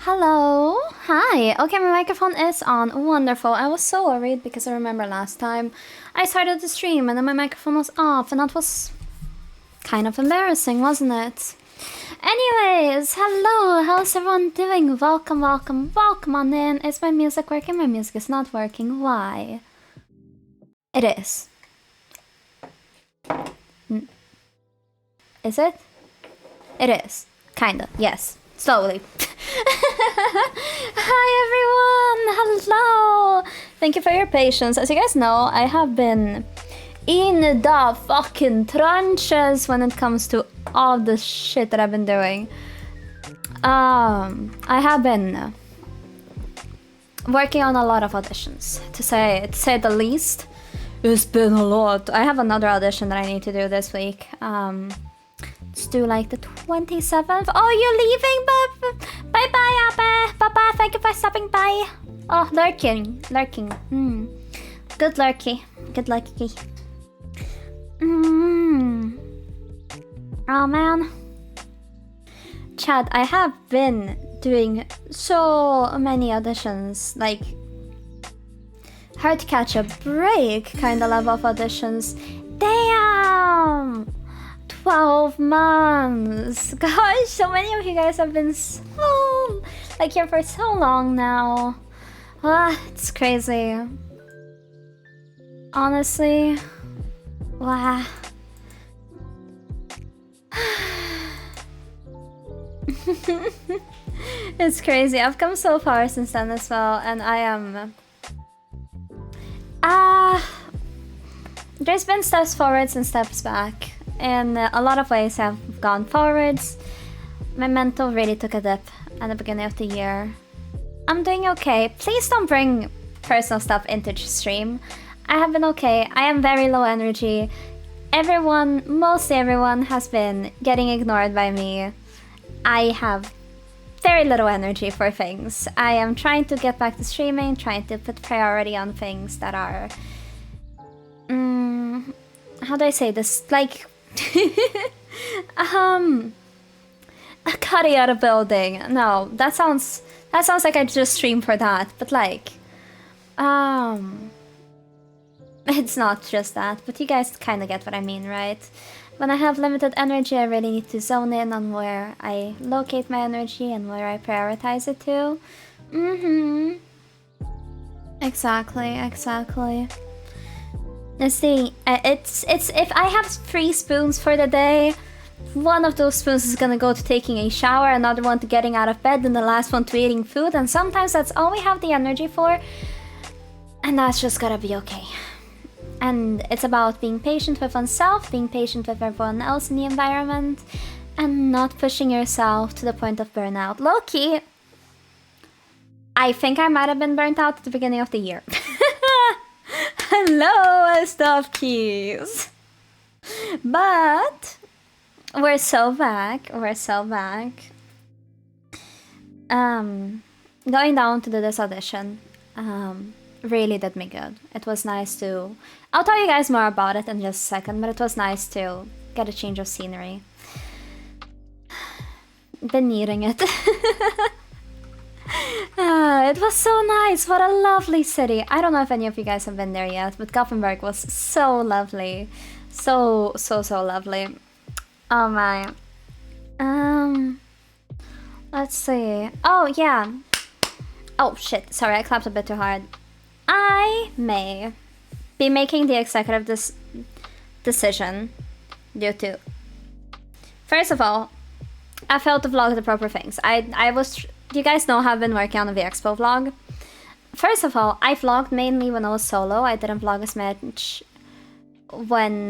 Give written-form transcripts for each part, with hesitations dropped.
Hello. Hi. Okay, my microphone is on. Wonderful. I was so worried because I remember last time I started the stream and then my microphone was off, and that was kind of embarrassing, wasn't it? Anyways, hello. How's everyone doing? Welcome, welcome, welcome on in. Is my music working? My music is not working. Why? It is. Is it? It is. Kinda. Yes. Slowly. Hi everyone! Hello! Thank you for your patience. As you guys know, I have been in the fucking trenches when it comes to all the shit that I've been doing. I have been working on a lot of auditions, to say the least. It's been a lot. I have another audition that I need to do this week. Let's do like the 27th. Oh, you're leaving? Bye bye, Abe. Bye bye. Thank you for stopping by. Oh, lurking. Good lurky. Good lucky. Oh man. Chad, I have been doing so many auditions. Like, hard to catch a break kind of level of auditions. Damn! 12 months! Gosh, so many of you guys have been so, like, here for so long now. It's crazy. Honestly. Wow. It's crazy. I've come so far since then as well, and I am... there's been steps forwards and steps back. In a lot of ways I've gone forwards. My mental really took a dip at the beginning of the year. I'm doing okay. Please don't bring personal stuff into the stream. I have been okay. I am very low energy. Mostly everyone has been getting ignored by me. I have very little energy for things. I am trying to get back to streaming, trying to put priority on things that are... how do I say this? Like... cutting out a building. No, that sounds like I just streamed for that, but like... it's not just that, but you guys kind of get what I mean, right? When I have limited energy, I really need to zone in on where I locate my energy and where I prioritize it to. Exactly. Let's see, it's if I have 3 spoons for the day, one of those spoons is gonna go to taking a shower, another one to getting out of bed, and the last one to eating food, and sometimes that's all we have the energy for, and that's just gotta be okay. And it's about being patient with oneself, being patient with everyone else in the environment, and not pushing yourself to the point of burnout. Low-key, I think I might have been burnt out at the beginning of the year. Hello, Stuff Keys! But we're so back. Going down to do this audition really did me good. It was nice to... I'll tell you guys more about it in just a second, but it was nice to get a change of scenery. Been needing it. It was so nice. What a lovely city. I don't know if any of you guys have been there yet, but Gothenburg was so lovely. So lovely. Oh my. Let's see. Oh yeah. Oh shit, sorry, I clapped a bit too hard. I may be making the executive decision due to... First of all, I failed to vlog the proper things. You guys know how I've been working on the Expo vlog. First of all, I vlogged mainly when I was solo. I didn't vlog as much when...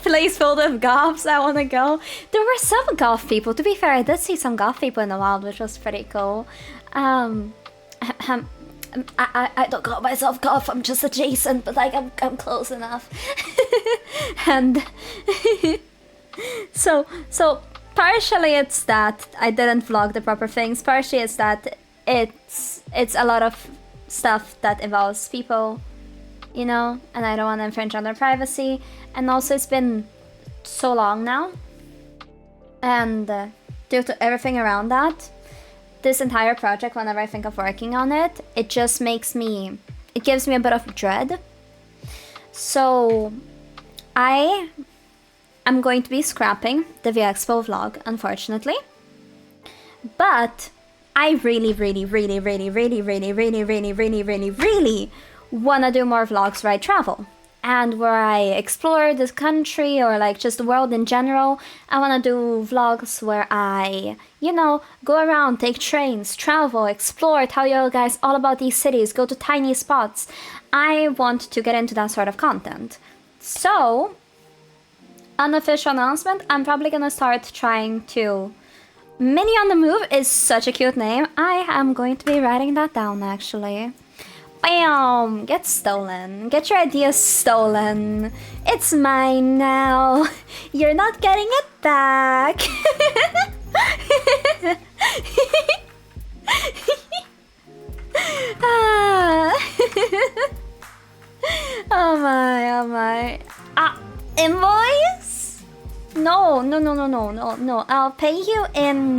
place filled with goths, I wanna go. There were some goth people. To be fair, I did see some goth people in the wild, which was pretty cool. I don't call myself goth, I'm just adjacent, but like I'm close enough. And... so partially it's that I didn't vlog the proper things, partially it's that it's a lot of stuff that involves people, you know, and I don't want to infringe on their privacy, and also it's been so long now, and due to everything around that, this entire project, whenever I think of working on it, it just makes me, it gives me a bit of dread. So I am going to be scrapping the VExpo vlog, unfortunately. But I really want to do more vlogs where I travel and where I explore this country or like just the world in general. I want to do vlogs where I, you know, go around, take trains, travel, explore, tell you guys all about these cities, go to tiny spots. I want to get into that sort of content. So, unofficial announcement, I'm probably gonna start trying to... Mini on the Move is such a cute name. I am going to be writing that down, actually. Bam! Get stolen. Get your ideas stolen. It's mine now. You're not getting it back. Oh my. Invoice? No. I'll pay you in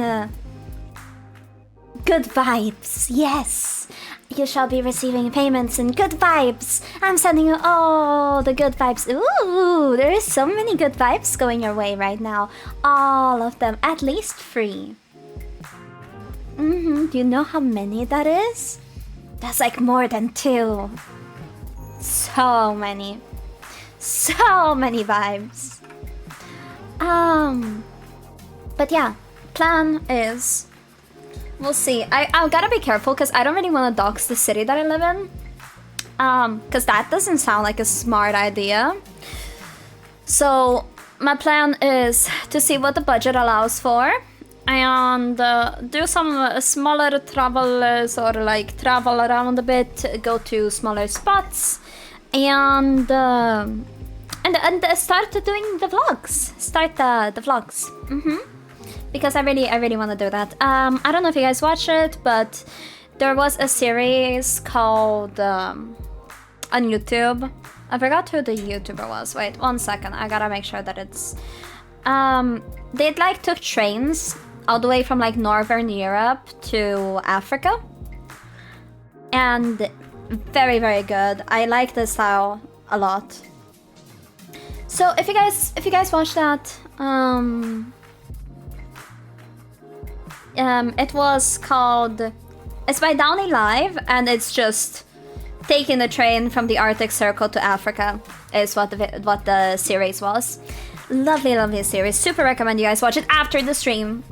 good vibes. Yes. You shall be receiving payments in good vibes. I'm sending you all the good vibes. Ooh, there is so many good vibes going your way right now. All of them, at least 3. Do you know how many that is? That's like more than 2. So many vibes. But yeah, plan is, we'll see. I gotta be careful because I don't really want to dox the city that I live in. Because that doesn't sound like a smart idea. So my plan is to see what the budget allows for and do some smaller travels or like travel around a bit, go to smaller spots and start doing the vlogs. Because I really want to do that. I don't know if you guys watch it, but there was a series called on YouTube. I forgot who the YouTuber was. Wait, 1 second. I gotta make sure that it's... they like took trains all the way from like Northern Europe to Africa. And very good. I like the style a lot. So if you guys watch that, it was called, it's by Downey Live, and it's just taking the train from the Arctic Circle to Africa is what the series was. Lovely series. Super recommend you guys watch it after the stream,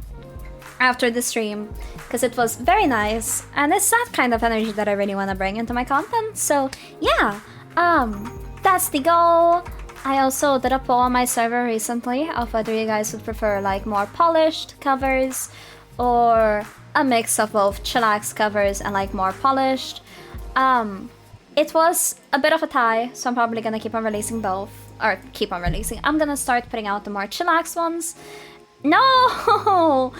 because it was very nice, and it's that kind of energy that I really want to bring into my content. So yeah, that's the goal. I also did a poll on my server recently of whether you guys would prefer like more polished covers or a mix of both chillax covers and like more polished. It was a bit of a tie, so I'm probably gonna keep on releasing both. Or keep on releasing. I'm gonna start putting out the more chillax ones. No!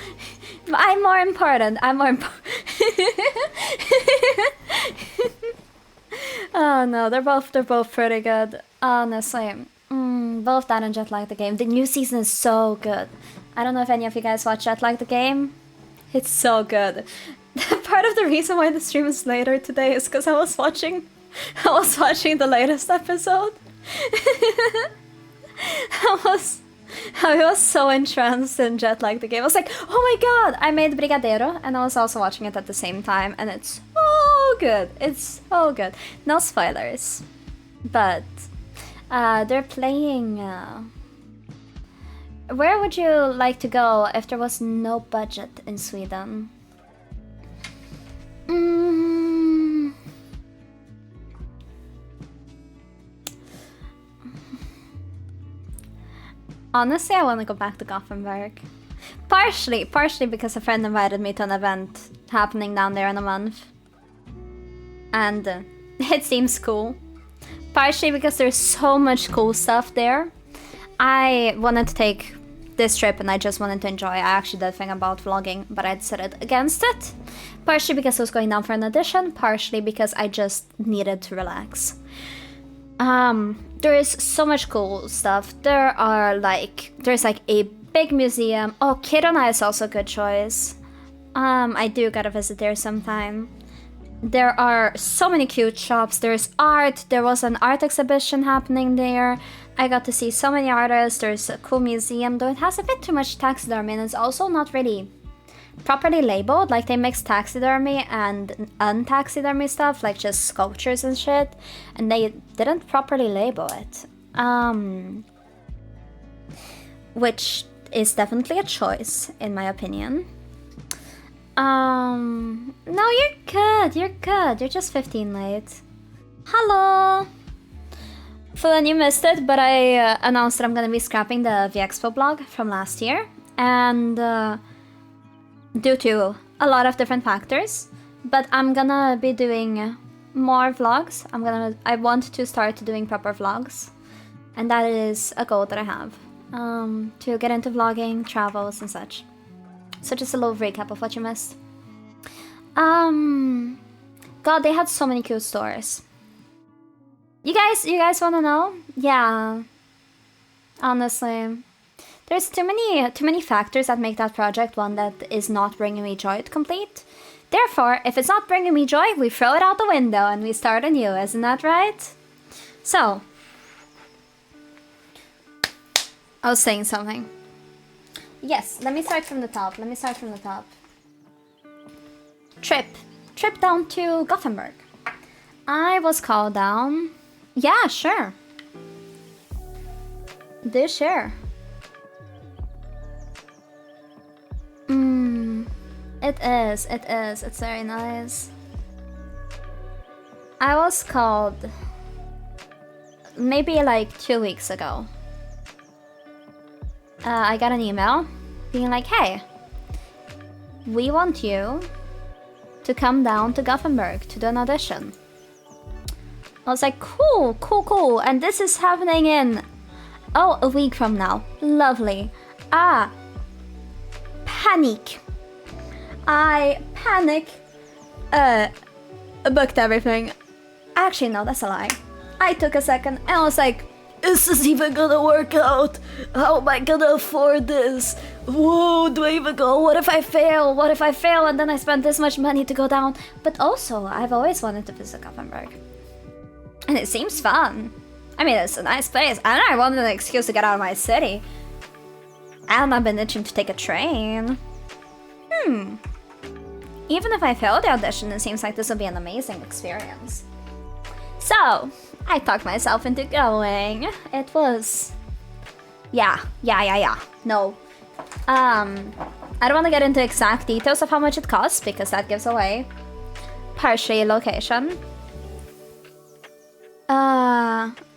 I'm more important. Oh no, they're both pretty good. Honestly. Both that and Jet Like the Game. The new season is so good. I don't know if any of you guys watch Jet Like the Game. It's so good. Part of the reason why the stream is later today is because I was watching the latest episode. I was so entranced in Jet Like the Game. I was like, oh my god! I made Brigadeiro and I was also watching it at the same time, and it's so good. It's so good. No spoilers. But they're playing... Where would you like to go if there was no budget in Sweden? Honestly, I want to go back to Gothenburg. Partially because a friend invited me to an event happening down there in a month. And it seems cool. Partially because there's so much cool stuff there. I wanted to take this trip and I just wanted to enjoy. I actually did think about vlogging, but I decided against it. Partially because I was going down for an audition, partially because I just needed to relax. There is so much cool stuff. There's like a big museum. Oh, Kiruna is also a good choice. I do gotta visit there sometime. There are so many cute shops. There's art. There was an art exhibition happening there. I got to see so many artists. There's a cool museum, though it has a bit too much taxidermy and it's also not really properly labeled. Like, they mix taxidermy and untaxidermy stuff, like just sculptures and shit, and they didn't properly label it. Which is definitely a choice, in my opinion. No, you're good, you're good. You're just 15 late. Hello! Fulan, you missed it, but I announced that I'm gonna be scrapping the VExpo blog from last year, and due to a lot of different factors, but I'm gonna be doing more vlogs. I want to start doing proper vlogs, and that is a goal that I have, to get into vlogging, travels, and such. So just a little recap of what you missed. God, they had so many cute stores. You guys wanna know? Yeah. Honestly. There's too many factors that make that project one that is not bringing me joy to complete. Therefore, if it's not bringing me joy, we throw it out the window and we start anew, isn't that right? So, I was saying something. Yes, let me start from the top. Trip down to Gothenburg. I was called down. Yeah, sure. Do share. It is. It's very nice. I was called maybe like 2 weeks ago. I got an email being like, hey, we want you to come down to Gothenburg to do an audition. I was like, cool. And this is happening in, a week from now. Lovely. Panic. I panic. Booked everything. Actually, no, that's a lie. I took a second and I was like, is this even gonna work out? How am I gonna afford this? Whoa, do I even go? What if I fail? And then I spent this much money to go down? But also, I've always wanted to visit Gothenburg. And it seems fun. I mean, it's a nice place. And I wanted an excuse to get out of my city. And I've been itching to take a train. Even if I fail the audition, it seems like this will be an amazing experience. So, I talked myself into going. It was... Yeah. No. I don't want to get into exact details of how much it costs, because that gives away partially location.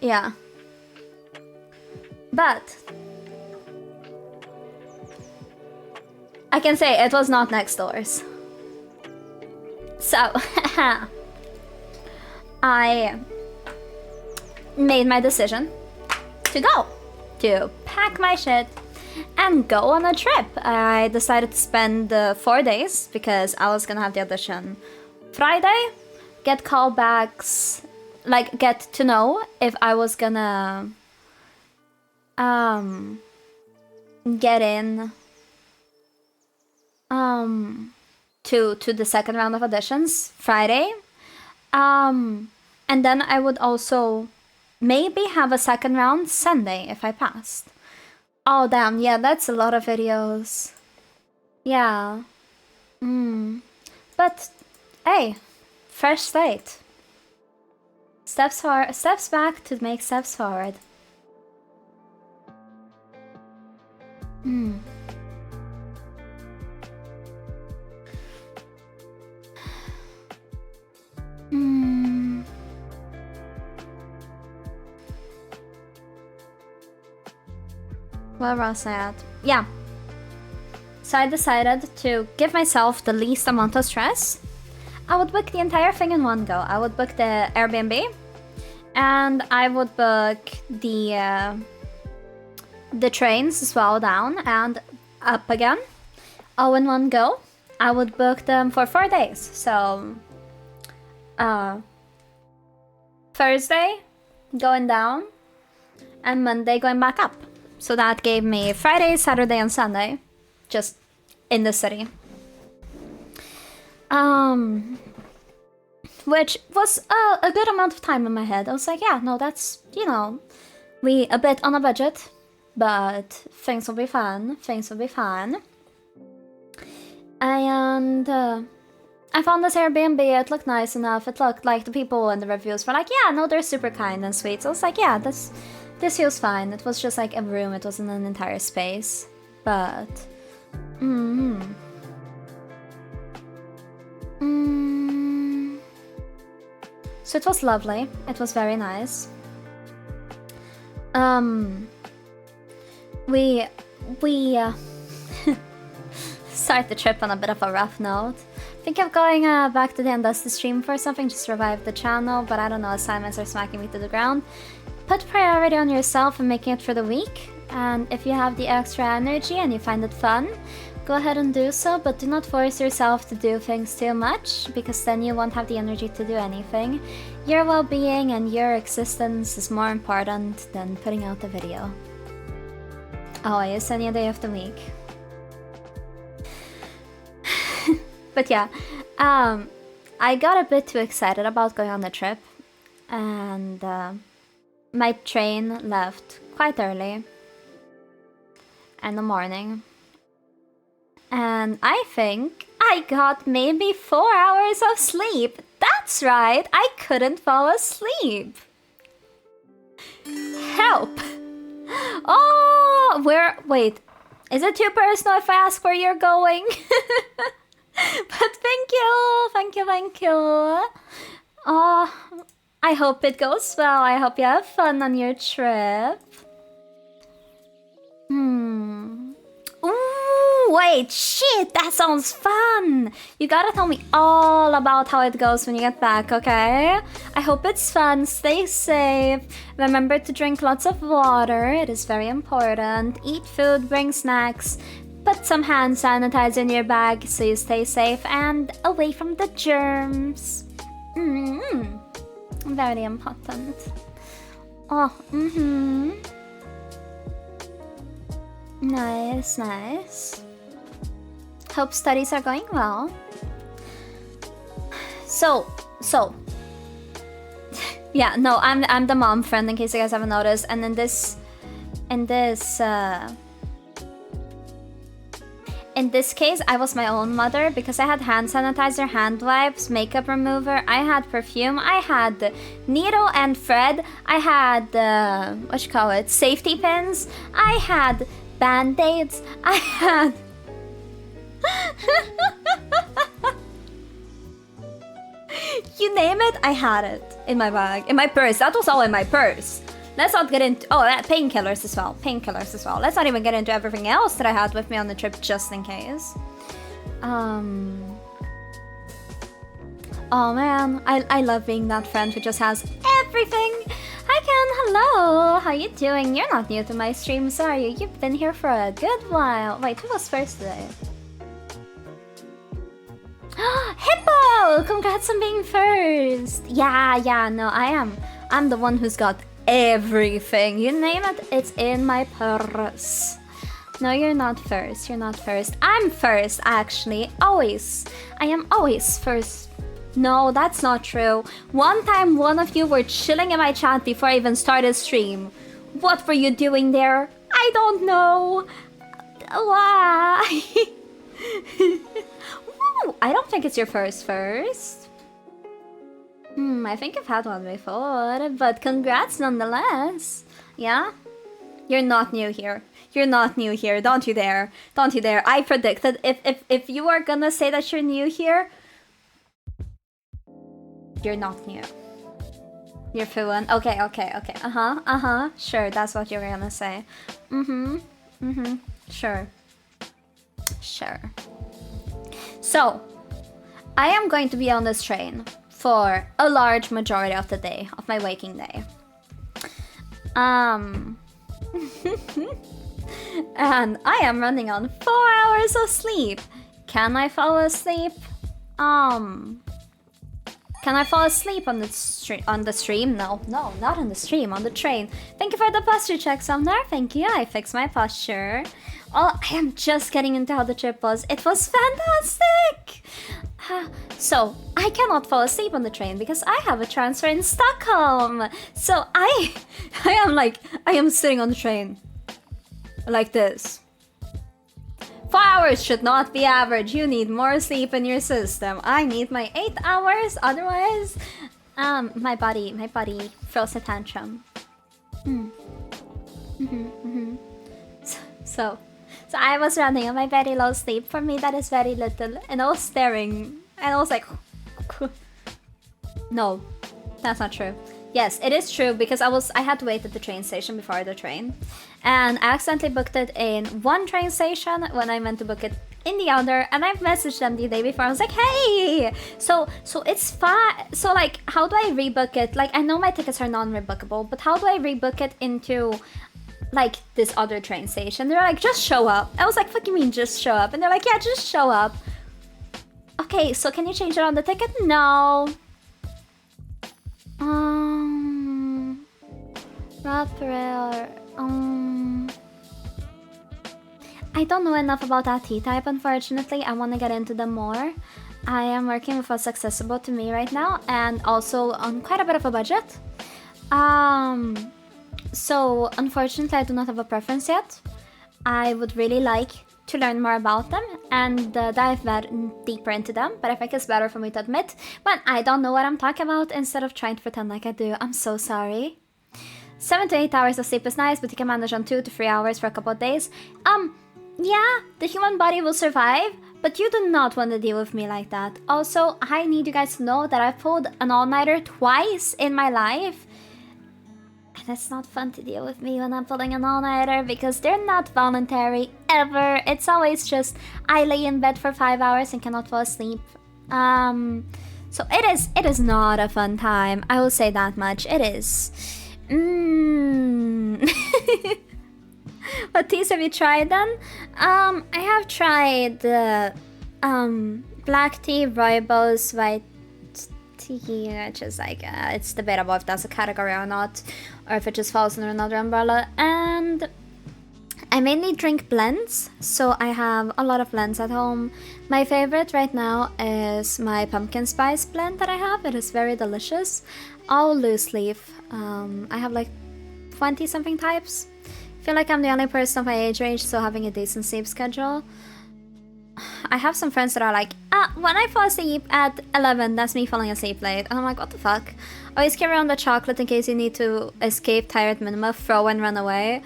Yeah. But I can say it was not next doors. So, I made my decision to go, to pack my shit and go on a trip. I decided to spend 4 days because I was gonna have the audition Friday, get callbacks, like get to know if I was gonna get in to the second round of auditions Friday. And then I would also maybe have a second round Sunday if I passed. Oh damn, yeah, that's a lot of videos. Yeah. But hey, fresh slate. Steps back to make steps forward. Where was I at? Yeah. So I decided to give myself the least amount of stress. I would book the entire thing in one go. I would book the Airbnb, and I would book the trains as well, down and up again, all in one go. I would book them for 4 days. So Thursday going down and Monday going back up. So that gave me Friday, Saturday, and Sunday just in the city. Which was a good amount of time in my head. I was like, yeah, no, that's, you know, we a bit on a budget, but things will be fun. Things will be fun. And I found this Airbnb. It looked nice enough. It looked like the people in the reviews were like, yeah, no, they're super kind and sweet. So I was like, yeah, this feels fine. It was just like a room. It wasn't an entire space, but so it was lovely. It was very nice. We start the trip on a bit of a rough note. Think of going back to the Dusty stream for something, just revive the channel, but I don't know, assignments are smacking me to the ground. Put priority on yourself and making it for the week, and if you have the extra energy and you find it fun, go ahead and do so, but do not force yourself to do things too much, because then you won't have the energy to do anything. Your well-being and your existence is more important than putting out a video. Always, any day of the week. But yeah, I got a bit too excited about going on the trip, and my train left quite early in the morning. And I think I got maybe 4 hours of sleep. That's right, I couldn't fall asleep. Help! Oh, wait, is it too personal if I ask where you're going? But thank you. Oh, I hope it goes well. I hope you have fun on your trip. Ooh, wait, shit, that sounds fun. You gotta tell me all about how it goes when you get back, okay? I hope it's fun. Stay safe. Remember to drink lots of water. It is very important. Eat food, bring snacks. Put some hand sanitizer in your bag so you stay safe and away from the germs. Very important. Oh, Nice. Hope studies are going well. So, yeah, no, I'm the mom friend in case you guys haven't noticed, and in this case, I was my own mother because I had hand sanitizer, hand wipes, makeup remover, I had perfume, I had needle and thread, I had, safety pins, I had band-aids, I had... You name it, I had it in my bag, in my purse. That was all in my purse. Let's not get into... Oh, painkillers as well. Let's not even get into everything else that I had with me on the trip, just in case. Oh man, I love being that friend who just has everything. Hi Ken, hello. How you doing? You're not new to my streams, are you? You've been here for a good while. Wait, who was first today? Hippo! Congrats on being first. Yeah, no, I'm the one who's got everything. You name it, it's in my purse. No, you're not first. I'm first, actually. Always. I am always first. No, that's not true. One time, one of you were chilling in my chat before I even started stream. What were you doing there? I don't know. Why? Ooh, I don't think it's your first. I think I've had one before, but congrats nonetheless. Yeah? You're not new here. Don't you dare. I predicted if you are gonna say that you're new here, you're not new. You're fluent. Okay. Sure, that's what you're gonna say. Sure. So, I am going to be on this train for a large majority of the day, of my waking day. And I am running on 4 hours of sleep. Can I fall asleep? Can I fall asleep on the stream? No, not on the stream, on the train. Thank you for the posture check, Sumner. Thank you, I fixed my posture. Oh, I am just getting into how the trip was. It was fantastic! So, I cannot fall asleep on the train because I have a transfer in Stockholm. So, I am sitting on the train like this. 4 hours should not be average. You need more sleep in your system. I need my 8 hours, otherwise, my body throws a tantrum. So I was running on my very low sleep. For me, that is very little. And I was staring. And I was like... No, that's not true. Yes, it is true because I had to wait at the train station before the train. And I accidentally booked it in one train station when I meant to book it in the other. And I've messaged them the day before. I was like, hey! So it's fine. So like, how do I rebook it? Like, I know my tickets are non-rebookable, but how do I rebook it into... like this other train station? They're like, just show up. I was like, fuck you mean just show up? And they're like, yeah, just show up. Okay, so can you change it on the ticket? No. I don't know enough about that T-type, unfortunately. I want to get into them more. I am working with what's accessible to me right now, and also on quite a bit of a budget. So, unfortunately, I do not have a preference yet. I would really like to learn more about them and dive deeper into them, but I think it's better for me to admit when I don't know what I'm talking about instead of trying to pretend like I do. I'm so sorry. 7 to 8 hours of sleep is nice, but you can manage on 2 to 3 hours for a couple of days. Yeah, the human body will survive, but you do not want to deal with me like that. Also, I need you guys to know that I've pulled an all-nighter twice in my life. And it's not fun to deal with me when I'm pulling an all-nighter because they're not voluntary, ever. It's always just, I lay in bed for 5 hours and cannot fall asleep. So it is not a fun time. I will say that much. It is. What teas have you tried then? I have tried black tea, rooibos, white tea, which is like, it's debatable if that's a category or not, or if it just falls under another umbrella. And I mainly drink blends, so I have a lot of blends at home. My favorite right now is my pumpkin spice blend that I have. It is very delicious. All loose leaf. I have like 20 something types. I feel like I'm the only person of my age range still having a decent sleep schedule. I have some friends that are like, when I fall asleep at 11, that's me falling asleep late. And I'm like, what the fuck? Always carry on the chocolate in case you need to escape tired minima, throw and run away.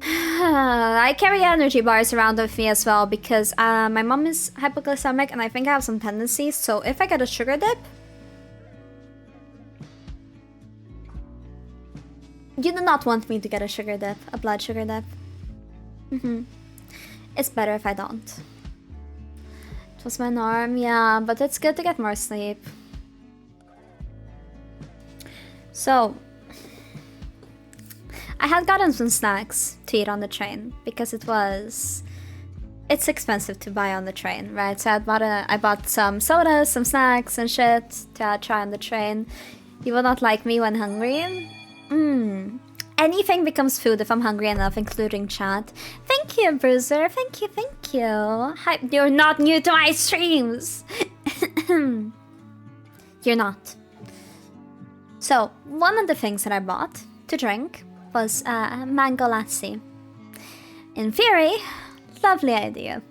I carry energy bars around with me as well because my mom is hypoglycemic and I think I have some tendencies. So if I get a sugar dip, you do not want me to get a sugar dip, a blood sugar dip. It's better if I don't. It was my norm, yeah, but it's good to get more sleep. So, I had gotten some snacks to eat on the train because it's expensive to buy on the train, right? So I bought some sodas, some snacks and shit to try on the train. You will not like me when hungry. Anything becomes food if I'm hungry enough, including chat. Thank you, Bruiser. Thank you, thank you. Hi, you're not new to my streams. You're not. So, one of the things that I bought to drink was mango lassi. In theory, lovely idea.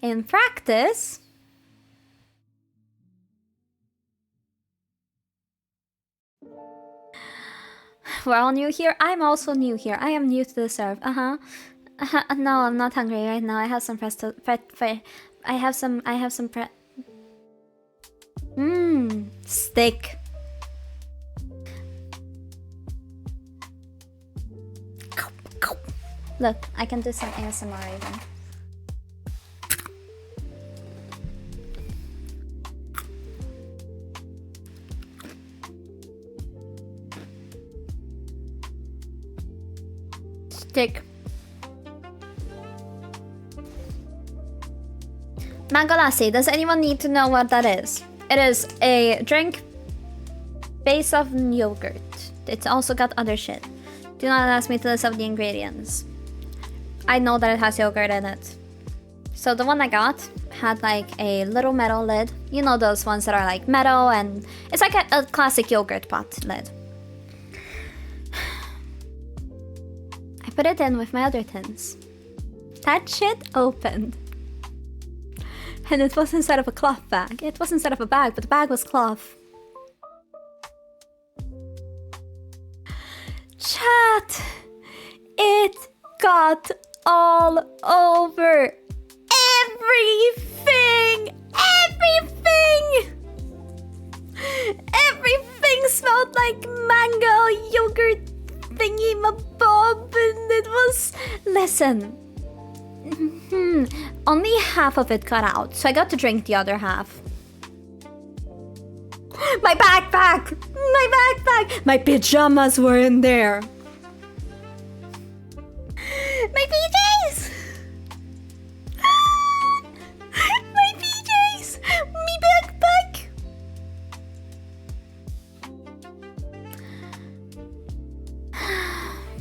In practice, we're all new here. I'm also new here. I am new to the serve. No, I'm not hungry right now. I have some presto. I have some steak. Look, I can do some ASMR even. Steak. Mango lassi. Does anyone need to know what that is? It is a drink based off yogurt. It's also got other shit. Do not ask me to list out the ingredients. I know that it has yogurt in it. So the one I got had like a little metal lid. You know those ones that are like metal and it's like a classic yogurt pot lid. I put it in with my other tins. That shit opened. And it was inside of a cloth bag. It was inside of a bag, but the bag was cloth. Chat! It got all over everything! Everything! Everything smelled like mango yogurt thingy mabob, and it was... Listen. Only half of it got out, so I got to drink the other half. My backpack! My backpack! My pajamas were in there. My PJs! My PJs! Me backpack!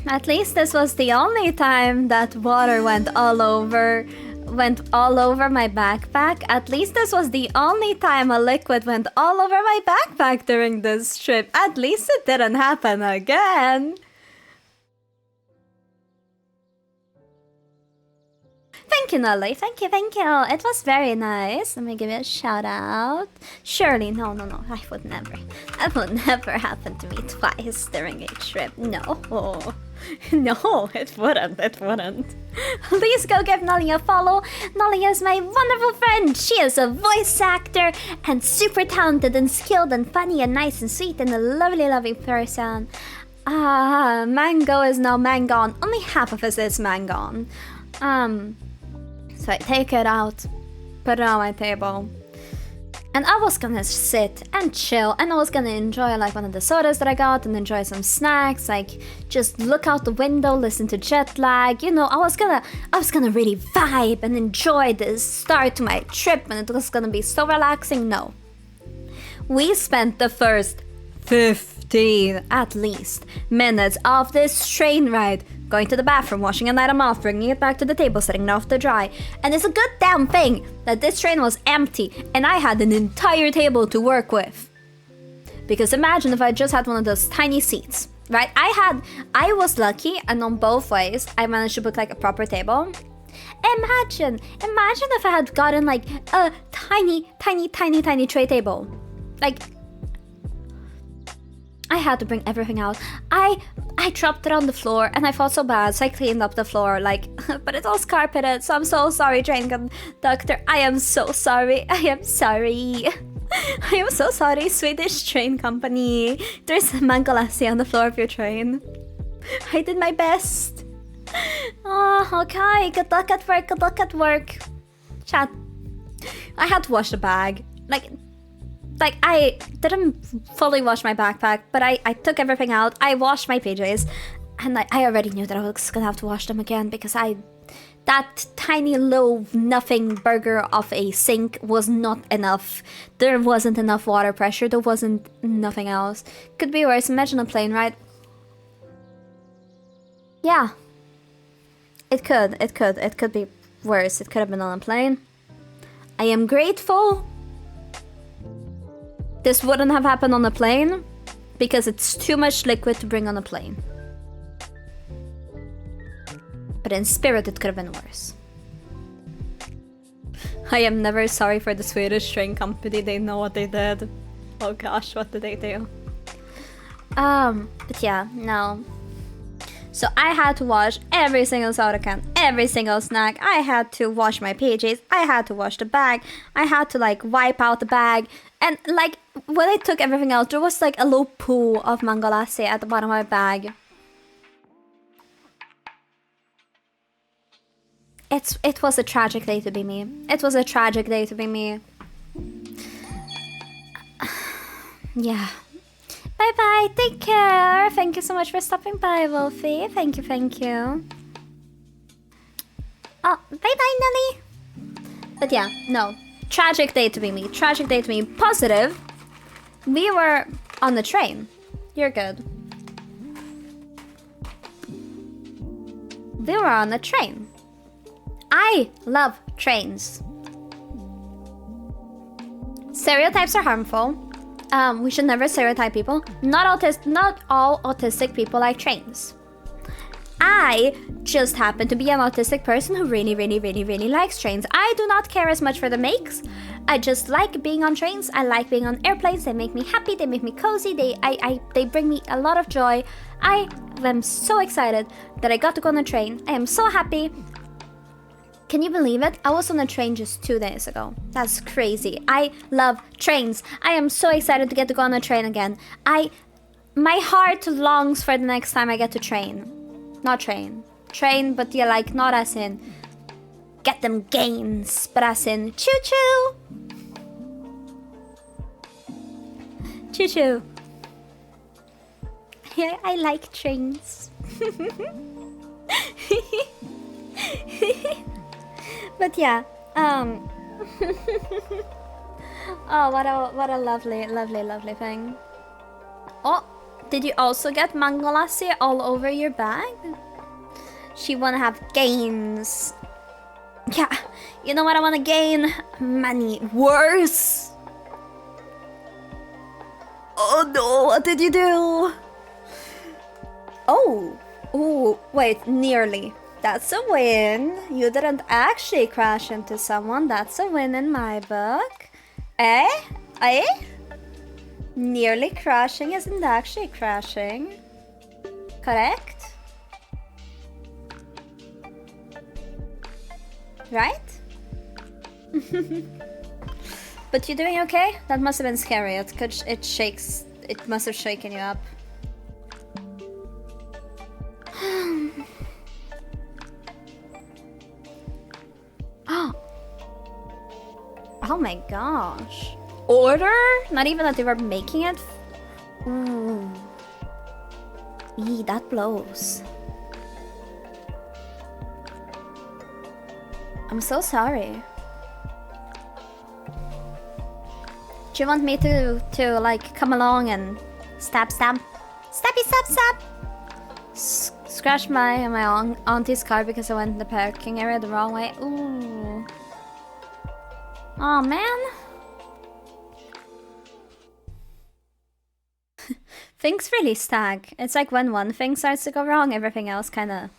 At least this was the only time that water went all over my backpack. At least this was the only time a liquid went all over my backpack during this trip. At least it didn't happen again. Thank you, Nolly. Thank you, thank you. It was very nice. Let me give you a shout out. Surely, no. I would never. That would never happen to me twice during a trip. No. No, it wouldn't. Please go give Nolly a follow. Nolly is my wonderful friend. She is a voice actor and super talented and skilled and funny and nice and sweet and a lovely person. Mango is now Mangon. Only half of us is Mangon. So I take it out, put it on my table, and I was gonna sit and chill, and I was gonna enjoy like one of the sodas that I got and enjoy some snacks, like just look out the window, listen to jet lag, you know, I was gonna really vibe and enjoy this start to my trip, and it was gonna be so relaxing. No. We spent the first 15 at least minutes of this train ride going to the bathroom, washing an item off, bringing it back to the table, setting it off to dry. And it's a good damn thing that this train was empty and I had an entire table to work with. Because imagine if I just had one of those tiny seats, right? I was lucky, and on both ways, I managed to book like a proper table. Imagine if I had gotten like a tiny tray table. Like, I had to bring everything out. I dropped it on the floor and I felt so bad, so I cleaned up the floor, like, but it was carpeted, so I'm so sorry, train conductor. I am so sorry. I am so sorry, Swedish train company. There's mango lassi on the floor of your train. I did my best. Oh, okay. Good luck at work. Chat. I had to wash the bag. Like, I didn't fully wash my backpack, but I took everything out. I washed my PJs, and I already knew that I was gonna have to wash them again because that tiny little nothing burger of a sink was not enough. There wasn't enough water pressure. There wasn't nothing else. Could be worse. Imagine a plane, right? Yeah. It could be worse. It could have been on a plane. I am grateful this wouldn't have happened on a plane because it's too much liquid to bring on a plane. But in spirit, it could have been worse. I am never sorry for the Swedish train company. They know what they did. Oh gosh, what did they do? But yeah, no. So I had to wash every single soda can, every single snack. I had to wash my PJs. I had to wash the bag. I had to like wipe out the bag. And like when I took everything out, there was like a little pool of mango lassi at the bottom of my bag. It was a tragic day to be me. It was a tragic day to be me. Yeah. Bye bye. Take care. Thank you so much for stopping by, Wolfie. Thank you. Oh, bye bye, Nelly. But yeah, no. Tragic day to be me. Tragic day to me. Positive. We were on the train. You're good. We were on the train. I love Trains. Stereotypes are harmful. We should never stereotype people. Not all autistic people like trains. I just happen to be an autistic person who really likes trains. I do not care as much for the makes. I just like being on trains. I like being on airplanes. They make me happy. They make me cozy. They bring me a lot of joy. I am so excited that I got to go on a train. I am so happy. Can you believe it? I was on a train just 2 days ago. That's crazy. I love trains. I am so excited to get to go on a train again. My heart longs for the next time I get to train. Not train. Train, but yeah, like, not as in get them gains, but as in choo-choo. Choo-choo. Yeah, I like trains. But yeah, oh, what a lovely thing. Oh, did you also get mango lassi all over your bag? She wanna have gains. Yeah, you know what I wanna gain? Money. Worse. Oh no, what did you do? Oh, wait, nearly. That's a win. You didn't actually crash into someone. That's a win in my book. Eh? Nearly crashing isn't actually crashing. Correct? Right? But you doing okay? That must have been scary. It shakes. It must have shaken you up. Oh my gosh. Order? Not even that they were making it? Ooh. Eee, that blows. I'm so sorry. Do you want me to like come along and stab? Stabby stab! Scratch my auntie's car because I went in the parking area the wrong way. Ooh. Oh man. Things really stack. It's like when one thing starts to go wrong, everything else kinda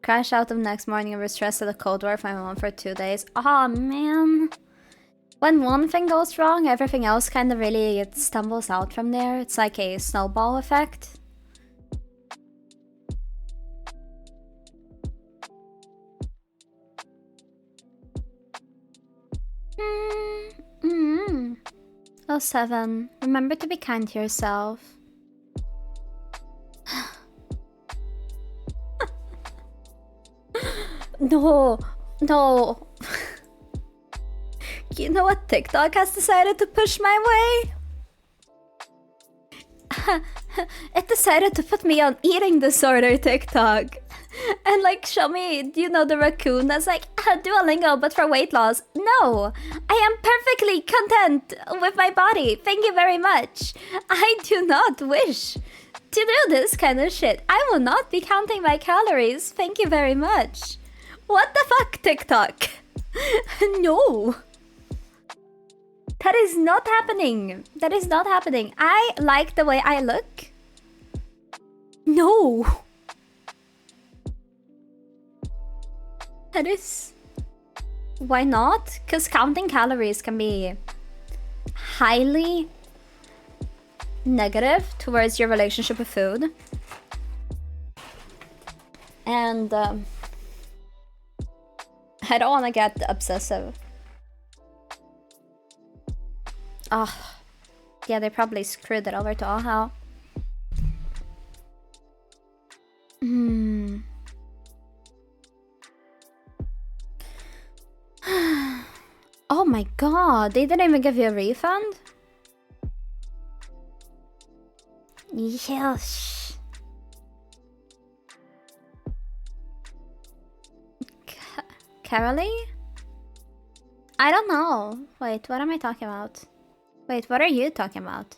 crash out of next morning and we're stressed at a cold war for my mom for 2 days. Oh man. When one thing goes wrong, everything else kinda really stumbles out from there. It's like a snowball effect. Oh, 7. Remember to be kind to yourself. No. You know what TikTok has decided to push my way? It decided to put me on eating disorder TikTok. And like show me, you know, the raccoon that's like, Duolingo but for weight loss. No, I am perfectly content with my body. Thank you very much. I do not wish to do this kind of shit. I will not be counting my calories. Thank you very much. What the fuck, TikTok? No. That is not happening. That is not happening. I like the way I look. No. That is... Why not? Because counting calories can be highly negative towards your relationship with food. And I don't want to get obsessive. Oh, yeah, they probably screwed it over to all hell. Oh my god, they didn't even give you a refund? Yes. Carolee? I don't know. Wait, what am I talking about? Wait, what are you talking about?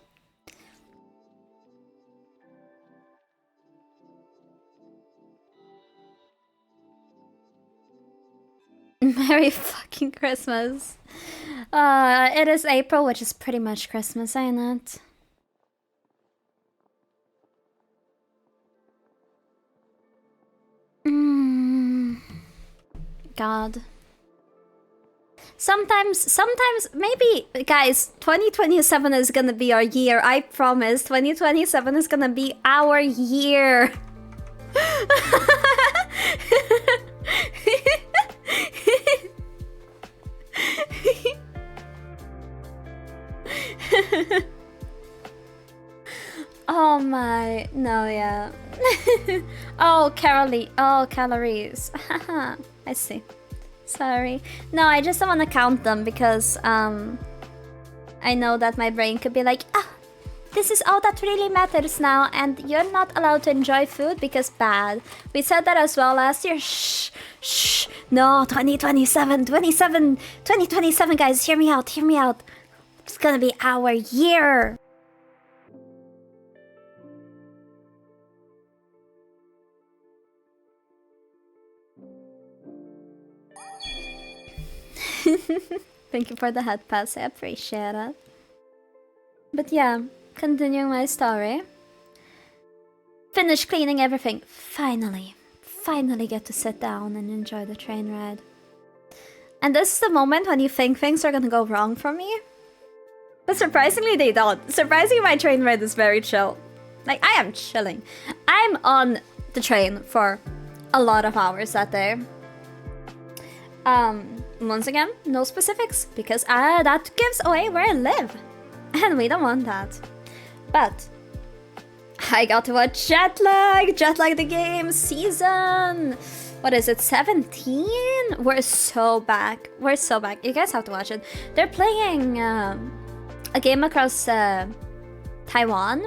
Merry fucking Christmas. It is April, which is pretty much Christmas, ain't it? God. Sometimes, maybe, guys, 2027 is gonna be our year. I promise. 2027 is gonna be our year. Oh my, no, yeah. Oh, calories. I see. Sorry. No, I just don't want to count them because I know that my brain could be like, this is all that really matters now, and you're not allowed to enjoy food because bad. We said that as well last year. Shh. No, 2027, guys, hear me out. It's gonna be our year. Thank you for the head pass, I appreciate it. But yeah, continuing my story. Finish cleaning everything. Finally get to sit down and enjoy the train ride. And this is the moment when you think things are gonna go wrong for me. But surprisingly they don't. Surprisingly my train ride is very chill. Like, I am chilling. I'm on the train for a lot of hours that day. Once again, no specifics, because that gives away where I live. And we don't want that. But I got to watch Jetlag the game season. What is it, 17? We're so back. You guys have to watch it. They're playing a game across Taiwan,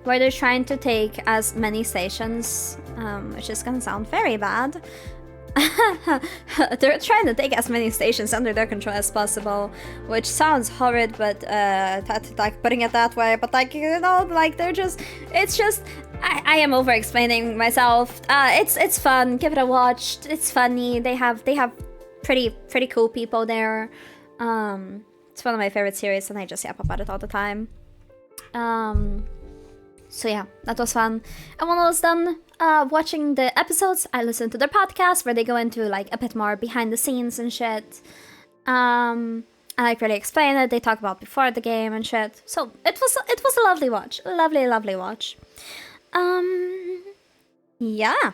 where they're trying to take as many stations, which is gonna sound very bad. They're trying to take as many stations under their control as possible, which sounds horrid, but like putting it that way. But like, you know, like it's just I am over explaining myself. It's fun. Give it a watch. It's funny. They have pretty cool people there. It's one of my favorite series, and I just yap about it all the time. So yeah, that was fun. And when I was done watching the episodes, I listened to their podcast where they go into like a bit more behind the scenes and shit. And like really explain it. They talk about before the game and shit. So it was a lovely watch. Lovely watch. Yeah.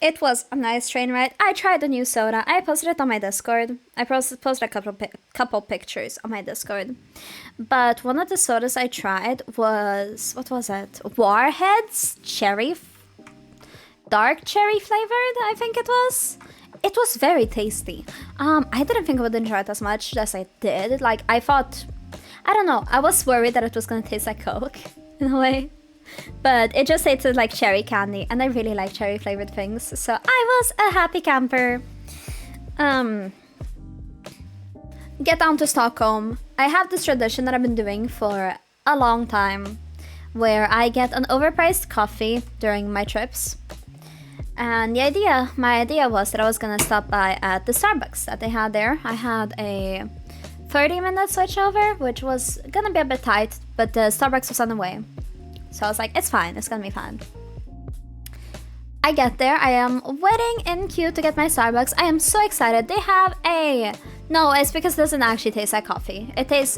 It was a nice train ride. I tried the new soda. I posted it on my Discord. I posted a couple pictures on my Discord. But one of the sodas I tried was, what was it? Warheads dark cherry flavored, I think it was. It was very tasty. I didn't think I would enjoy it as much as I did. Like, I thought, I don't know, I was worried that it was gonna taste like Coke in a way. But it just tasted like cherry candy, and I really like cherry flavored things, so I was a happy camper. Get down to Stockholm. I have this tradition that I've been doing for a long time, where I get an overpriced coffee during my trips. And my idea was that I was gonna stop by at the Starbucks that they had there. I had a 30-minute switchover, which was gonna be a bit tight, but the Starbucks was on the way. So I was like, it's fine, it's gonna be fine. I get there, I am waiting in queue to get my Starbucks. I am so excited. They have no, it's because it doesn't actually taste like coffee. It tastes,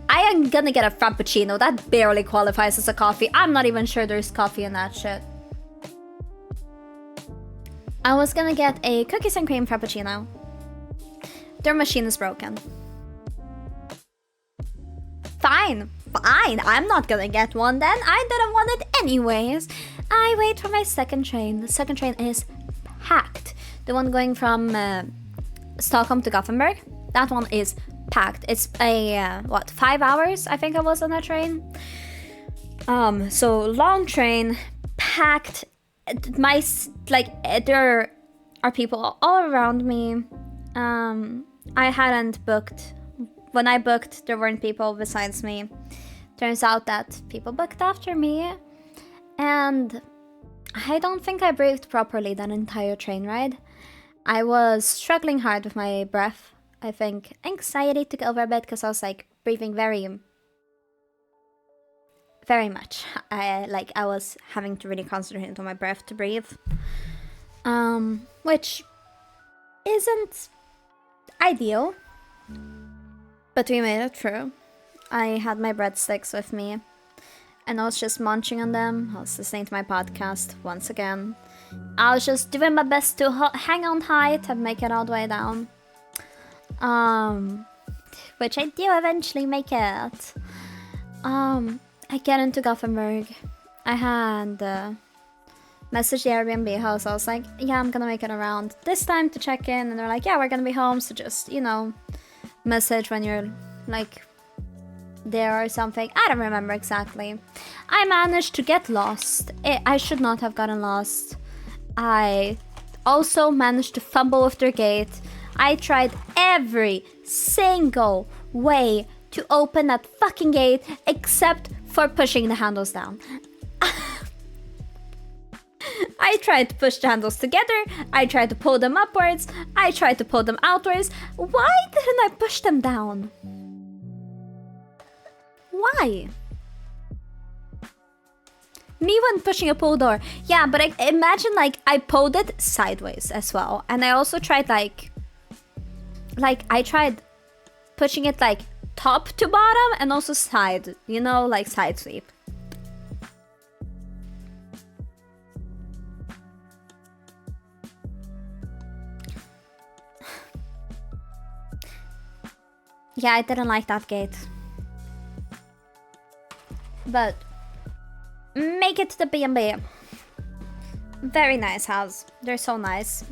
I am gonna get a Frappuccino. That barely qualifies as a coffee. I'm not even sure there's coffee in that shit. I was gonna get a cookies and cream Frappuccino. Their machine is broken. Fine, I'm not gonna get one then. I didn't want it anyways. I wait for my second train. The second train is packed. The one going from Stockholm to Gothenburg. That one is packed. It's a, 5 hours I think I was on that train. So long train, packed. There are people all around me. I hadn't booked. When I booked, there weren't people besides me. Turns out that people booked after me. And I don't think I breathed properly that entire train ride. I was struggling hard with my breath. I think anxiety took over a bit because I was like breathing very much. I was having to really concentrate on my breath to breathe. Which isn't ideal. But we made it through. I had my breadsticks with me. And I was just munching on them. I was listening to my podcast once again. I was just doing my best to hang on tight and make it all the way down. Which I do eventually make it. I get into Gothenburg. I had messaged the Airbnb house. I was like, yeah, I'm gonna make it around this time to check in. And they're like, yeah, we're gonna be home. So just, you know, message when you're like there or something. I don't remember exactly. I managed to get lost. I should not have gotten lost. I also managed to fumble with their gate. I tried every single way to open that fucking gate except for pushing the handles down. I tried to push the handles together. I tried to pull them upwards. I tried to pull them outwards. Why didn't I push them down? Why? Me when pushing a pull door. Yeah, but I imagine like I pulled it sideways as well. And I also tried like I tried pushing it like top to bottom and also side, you know, like side sweep. Yeah, I didn't like that gate. But make it to the B&B. Very nice house. They're so nice.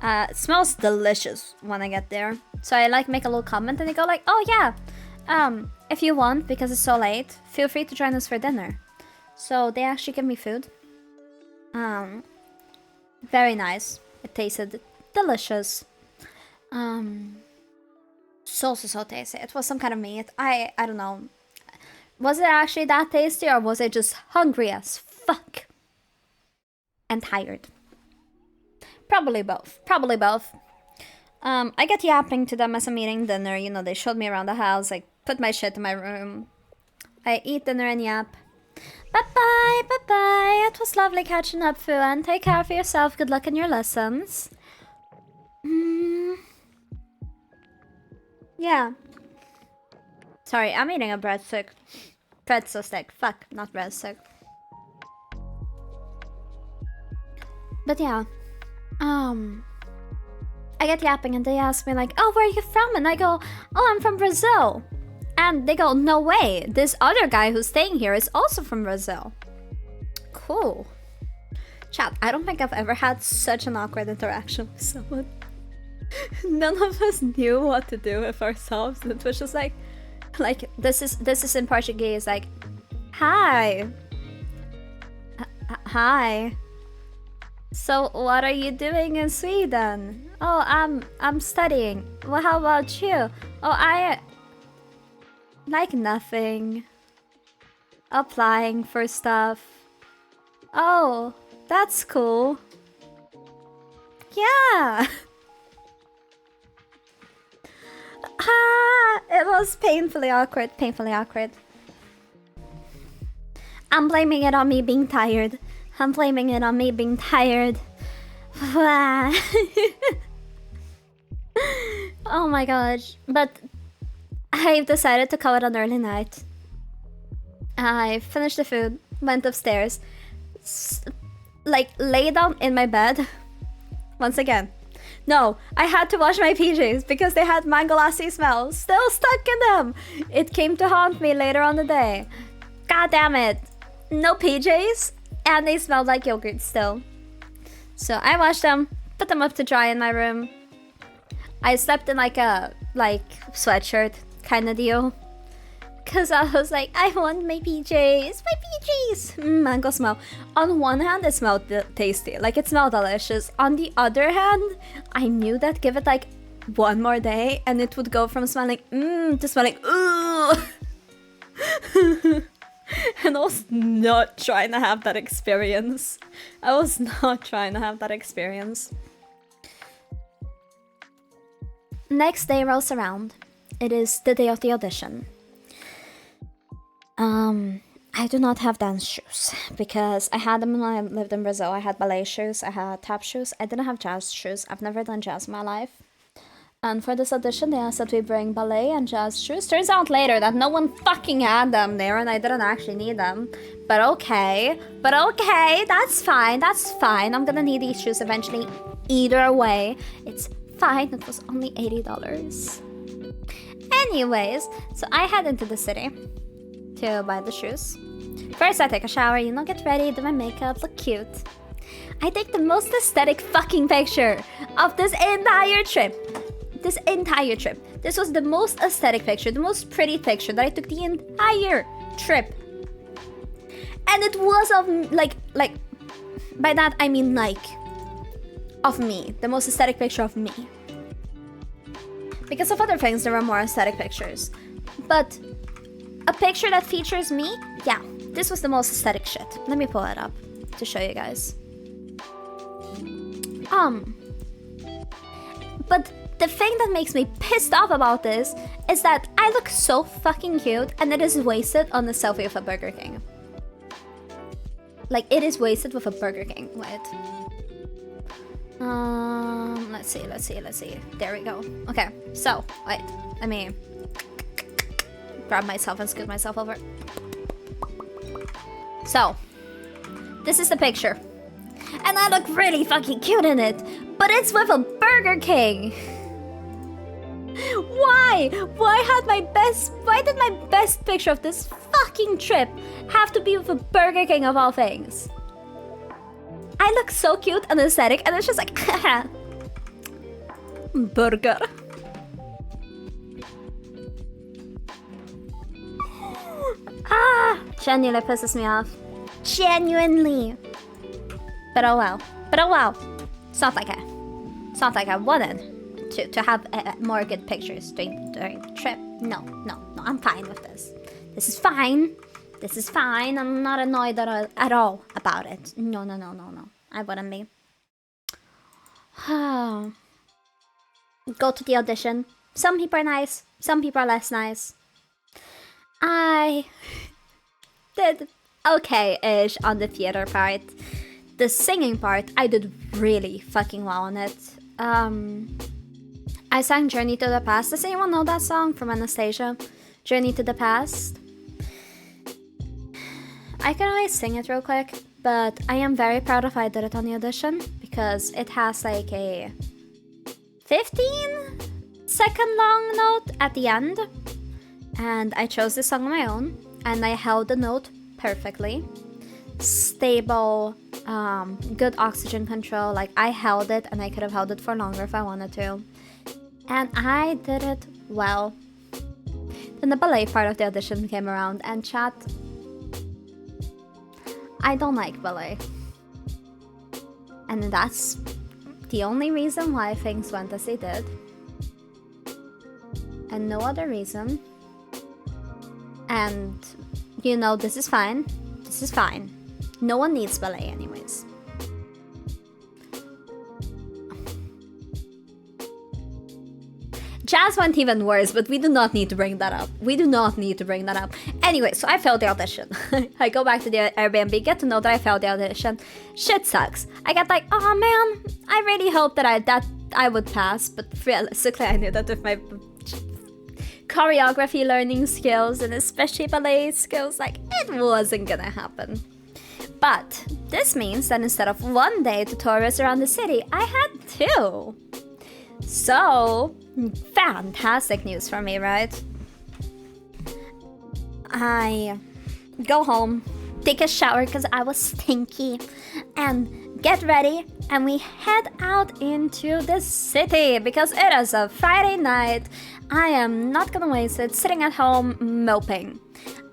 It smells delicious when I get there. So I like make a little comment and they go like, oh yeah, if you want, because it's so late, feel free to join us for dinner. So they actually give me food. Very nice. It tasted delicious. So tasty. It was some kind of meat. I don't know. Was it actually that tasty or was I just hungry as fuck? And tired. Probably both. Probably both. I get yapping to them as I'm eating dinner. You know, they showed me around the house. I put my shit in my room. I eat dinner and yap. Bye-bye, bye-bye. It was lovely catching up, Fu, and take care of yourself. Good luck in your lessons. Yeah. Sorry, I'm eating a breadstick. Pretzel stick. Fuck, not breadstick. But yeah. I get yapping and they ask me like, oh, where are you from? And I go, oh, I'm from Brazil. And they go, no way. This other guy who's staying here is also from Brazil. Cool. Chat, I don't think I've ever had such an awkward interaction with someone. None of us knew what to do with ourselves. It was just like this is in Portuguese, like, hi. Hi. So what are you doing in Sweden? Oh, I'm studying. Well, how about you? Oh, I like nothing. Applying for stuff. Oh, that's cool. Yeah. It was painfully awkward, painfully awkward. I'm blaming it on me being tired. I'm blaming it on me being tired. Oh my gosh. But I've decided to call it an early night. I finished the food, went upstairs, like lay down in my bed. Once again. No, I had to wash my PJs because they had mango lassi smell still stuck in them. It came to haunt me later on the day. God damn it. No PJs and they smelled like yogurt still. So I washed them, put them up to dry in my room. I slept in like a sweatshirt kind of deal. Cause I was like, I want my PJs, mango smell. On one hand, it smelled tasty, like it smelled delicious. On the other hand, I knew that give it like one more day and it would go from smelling to smelling ooh. And I was not trying to have that experience. next day rolls around. It is the day of the audition. I do not have dance shoes because I had them when I lived in Brazil. I had ballet shoes, I had tap shoes. I didn't have jazz shoes. I've never done jazz in my life. And for this audition, they asked that we bring ballet and jazz shoes. Turns out later that no one fucking had them there and I didn't actually need them. But okay, that's fine, I'm gonna need these shoes eventually. Either way, it's fine, it was only $80. Anyways, so I head into the city to buy the shoes. First I take a shower, get ready, do my makeup, look cute. I take the most aesthetic fucking picture of this entire trip. This was the most aesthetic picture, the most pretty picture that I took the entire trip. And it was of, like, by that I mean like, of me. The most aesthetic picture of me. Because of other things, there were more aesthetic pictures. But a picture that features me, yeah, this was the most aesthetic shit. Let me pull it up to show you guys. But the thing that makes me pissed off about this is that I look so fucking cute and it is wasted on the selfie of a Burger King. Like, it is wasted with a Burger King. Wait. Let's see. There we go. Okay, so, wait. Let me grab myself and scoot myself over. So, this is the picture. And I look really fucking cute in it. But it's with a Burger King. Why? Why did my best picture of this fucking trip have to be with a Burger King of all things? I look so cute and aesthetic and it's just like, burger. Genuinely pisses me off. Genuinely. But oh well. It's not like I wanted to have more good pictures during the trip. No, I'm fine with this. This is fine. I'm not annoyed at all about it. No. I wouldn't be. Go to the audition. Some people are nice, some people are less nice. I did okay-ish on the theater part. The singing part, I did really fucking well on it. I sang Journey to the Past. Does anyone know that song from Anastasia? Journey to the Past? I can always sing it real quick, but I am very proud of how I did it on the audition because it has like a 15-second long note at the end. And I chose this song on my own and I held the note perfectly. Stable, good oxygen control. Like, I held it and I could have held it for longer if I wanted to. And I did it well. Then the ballet part of the audition came around and chat. I don't like ballet. And that's the only reason why things went as they did. And no other reason. And, this is fine. This is fine. No one needs ballet anyways. Jazz went even worse, but we do not need to bring that up. Anyway, so I failed the audition. I go back to the Airbnb, get to know that I failed the audition. Shit sucks. I get like, oh man, I really hope that I would pass, but realistically I knew that with my choreography learning skills and especially ballet skills, like, it wasn't gonna happen. But this means that instead of one day to tourist around the city, I had 2. So, fantastic news for me, right? I go home, take a shower because I was stinky, and get ready, and we head out into the city because it is a Friday night. I am not gonna waste it sitting at home moping.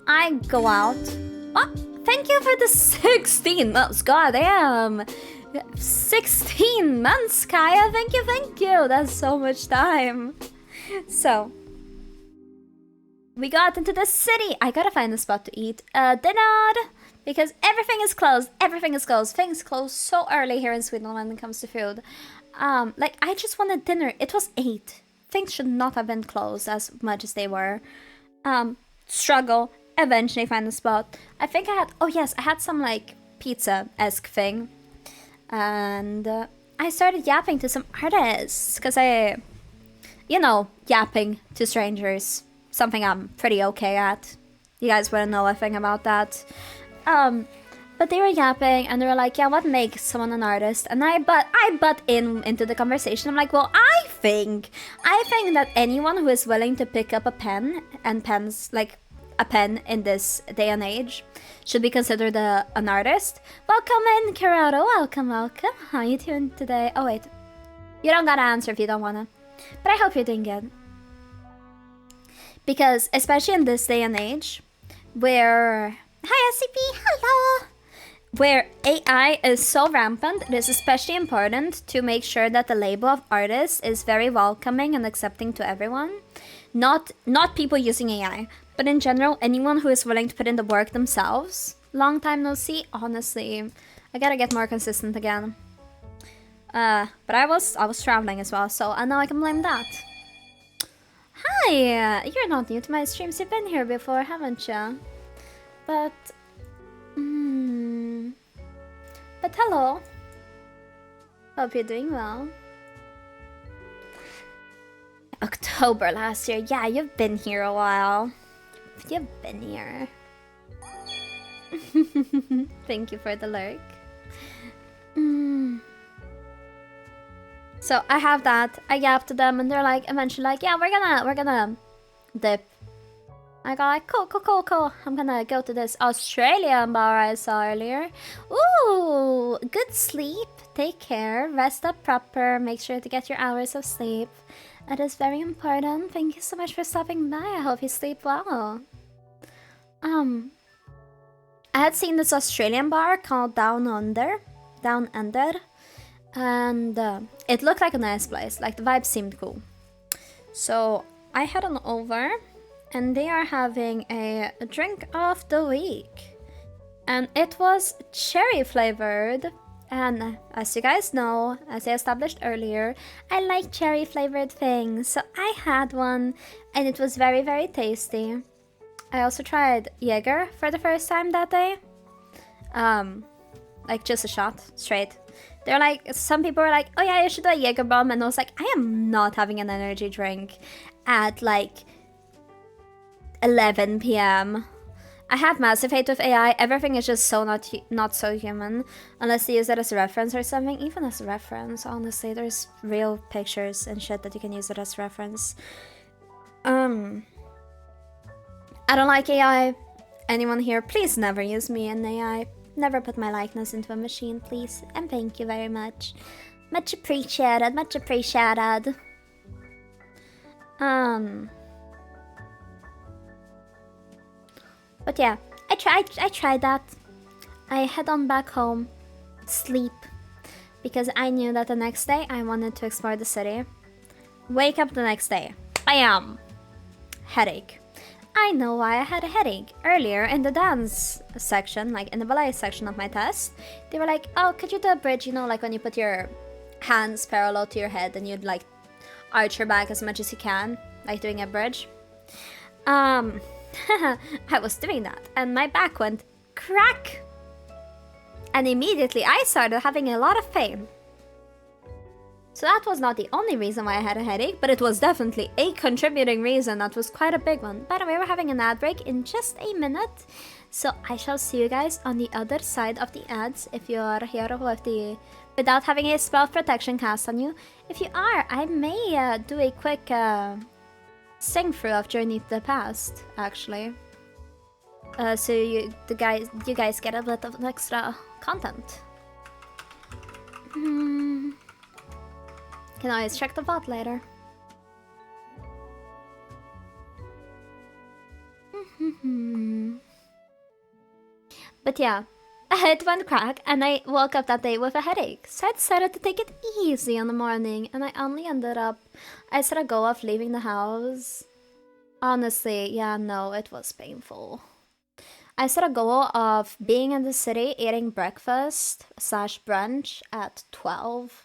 I go out. Oh, thank you for the 16 months. God damn. 16 months, Kaya. Thank you. That's so much time. So, we got into the city. I gotta find a spot to eat dinner because everything is closed. Things close so early here in Sweden when it comes to food. Like, I just wanted dinner. It was 8. things should not have been closed as much as they were. Struggle, eventually find a spot. I think I had, oh yes, I had some like pizza-esque thing. And I started yapping to some artists because you know, yapping to strangers, something I'm pretty okay at. You guys wouldn't know a thing about that. But they were yapping and they were like, yeah, what makes someone an artist? And I butt into the conversation. I'm like, well, I think that anyone who is willing to pick up a pen and pens, like a pen in this day and age, should be considered an artist. Welcome in, Karato. Welcome. How you doing today? Oh wait, you don't gotta answer if you don't wanna. But I hope you're doing good. Because especially in this day and age, where hi SCP, hello. Where AI is so rampant, it is especially important to make sure that the label of artist is very welcoming and accepting to everyone. Not people using AI, but in general, anyone who is willing to put in the work themselves. Long time no see, honestly. I gotta get more consistent again. But I was traveling as well, so I know I can blame that. Hi! You're not new to my streams, you've been here before, haven't you? But hello. Hope you're doing well. October last year. Yeah, you've been here a while. You've been here. Thank you for the lurk. So I have that. I yapped to them and they're like eventually like, yeah, we're gonna dip. I got like, cool. I'm gonna go to this Australian bar I saw earlier. Ooh, good sleep. Take care. Rest up proper. Make sure to get your hours of sleep. That is very important. Thank you so much for stopping by. I hope you sleep well. I had seen this Australian bar called Down Under. And it looked like a nice place. Like the vibe seemed cool. So I head on over. And they are having a drink of the week. And it was cherry flavored. And as you guys know, as I established earlier, I like cherry flavored things. So I had one and it was very, very tasty. I also tried Jaeger for the first time that day. Like just a shot, straight. They're like, some people were like, oh yeah, you should do a Jaeger bomb. And I was like, I am not having an energy drink at like 11 p.m. I have massive hate with AI. Everything is just so not so human. Unless they use it as a reference or something. Even as a reference, honestly. There's real pictures and shit that you can use it as reference. I don't like AI. Anyone here, please never use me in AI. Never put my likeness into a machine, please. And thank you very much. Much appreciated, much appreciated. But yeah, I tried that. I head on back home, sleep, because I knew that the next day I wanted to explore the city. Wake up the next day, bam! Headache. I know why I had a headache. Earlier in the dance section, like in the ballet section of my test, they were like, oh, could you do a bridge, you know, like when you put your hands parallel to your head and you'd like arch your back as much as you can, like doing a bridge. I was doing that and my back went crack. And immediately I started having a lot of pain. So that was not the only reason why I had a headache, but it was definitely a contributing reason. That was quite a big one. By the way, we're having an ad break in just a minute. So I shall see you guys on the other side of the ads if you are here without having a spell protection cast on you. If you are, I may do a quick sing through of Journey to the Past, actually. So you guys get a bit of extra content. Can always check the VOD later. But yeah, it went crack and I woke up that day with a headache. So I decided to take it easy in the morning and I only ended up, I set a goal of leaving the house. Honestly, yeah, no, it was painful. I set a goal of being in the city, eating breakfast / brunch at 12.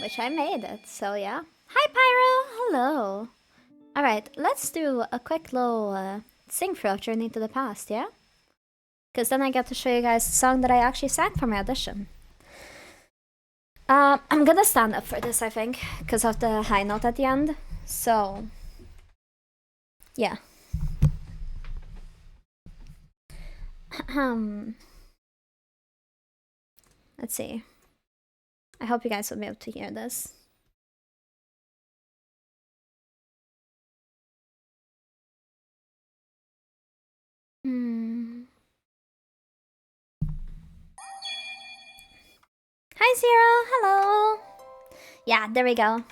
Which I made it, so yeah. Hi, Pyro. Hello. All right, let's do a quick little sing through Journey to the Past, yeah? Because then I get to show you guys the song that I actually sang for my audition. I'm gonna stand up for this, I think, because of the high note at the end. So, yeah. Let's see. I hope you guys will be able to hear this. Hi, Zero. Hello. Yeah, there we go.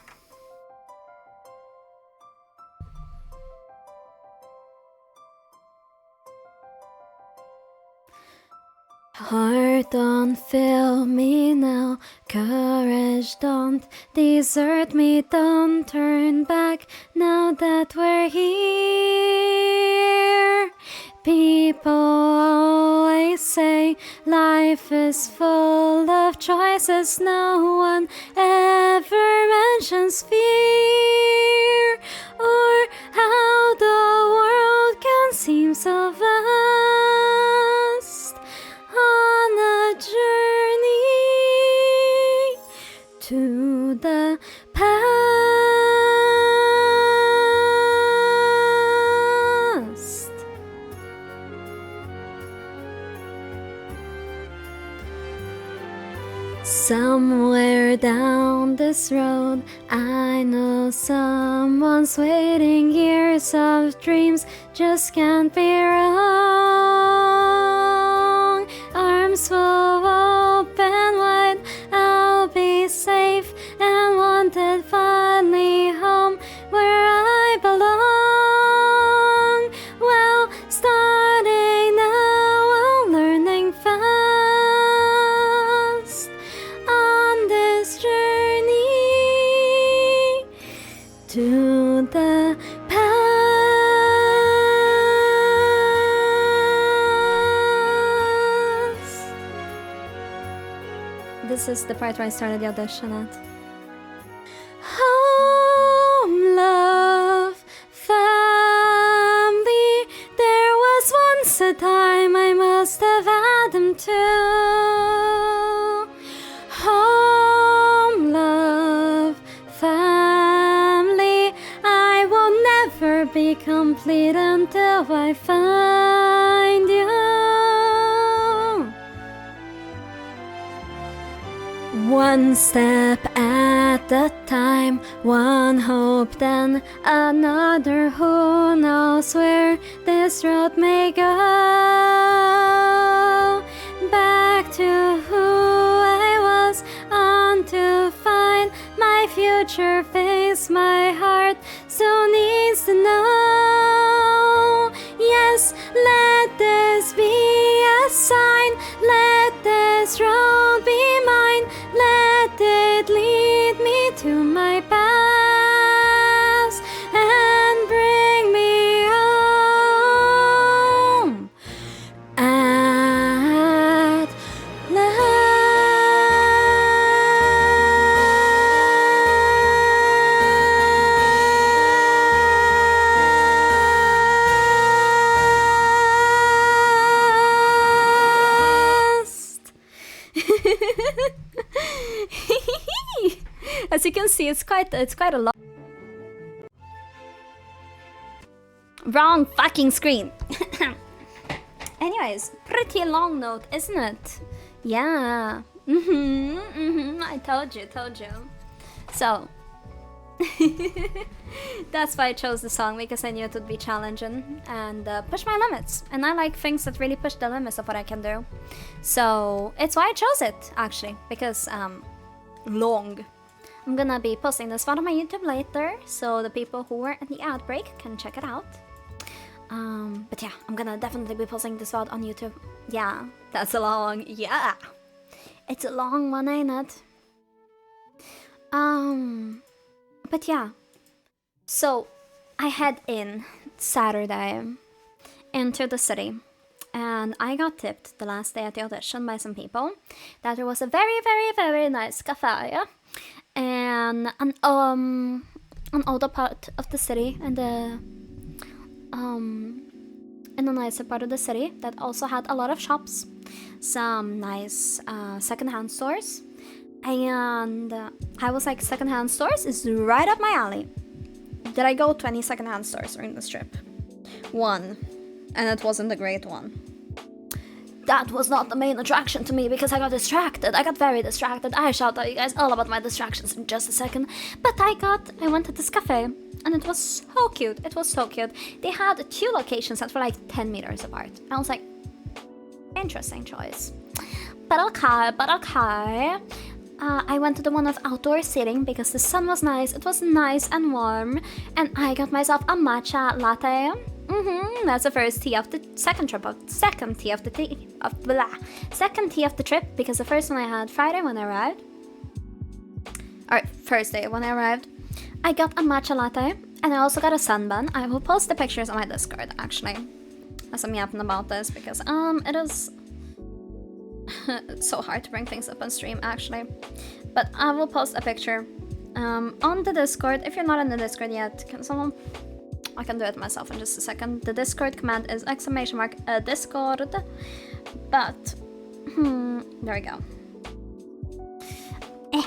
Heart, don't fail me now. Courage, don't desert me. Don't turn back now that we're here. People always say life is full of choices. No one ever mentions fear or how the world can seem so vast on a journey to the past. Somewhere down this road, I know someone's waiting. Years of dreams just can't be wrong. Arms will open wide, I'll be safe and wanted, finally home where I belong. Well, starting now, I'm learning fast on this journey to the past. This is the part where I started the audition at. Home, love, family. There was once a time I must have had them too. Home, love, family. I will never be complete until I find you. One step at a time, one hope, then another. Who knows where this road may go? Back to who I was, on to find my future face. My heart still needs to know. Yes, let this be a sign. Let this road be mine. Let it lead me to my past and bring me home at last. As you can see, it's quite a lot. Wrong fucking screen. Anyways, pretty long note, isn't it? Yeah. I told you. So that's why I chose the song, because I knew it would be challenging and push my limits. And I like things that really push the limits of what I can do. So it's why I chose it, actually, because long. I'm gonna be posting this VOD on my YouTube later, so the people who were in the outbreak can check it out. But yeah, I'm gonna definitely be posting this VOD on YouTube. Yeah, that's a long, yeah. It's a long one, ain't it? But yeah. So, I head in Saturday into the city. And I got tipped the last day at the audition by some people that there was a very, very, very nice cafe and an older part of the city, and in a nicer part of the city that also had a lot of shops, some nice secondhand stores, and I was like, secondhand stores is right up my alley. Did I go to any secondhand stores during this trip? One, and it wasn't a great one. That was not the main attraction to me because I got distracted. I got very distracted. I shall tell you guys all about my distractions in just a second. But I went to this cafe and it was so cute. It was so cute. They had 2 locations that were like 10 meters apart. I was like, interesting choice. But okay. I went to the one of outdoor seating because the sun was nice. It was nice and warm. And I got myself a matcha latte. That's the first tea of the second tea of the trip, because the first one I had Friday when I arrived, or Thursday when I arrived. I got a matcha latte and I also got a sunbun. I will post the pictures on my Discord actually, as I'm yapping about this because it is so hard to bring things up on stream actually. But I will post a picture on the Discord. If you're not in the Discord yet, can someone? I can do it myself in just a second. The Discord command is !Discord. But, there we go. Yeah,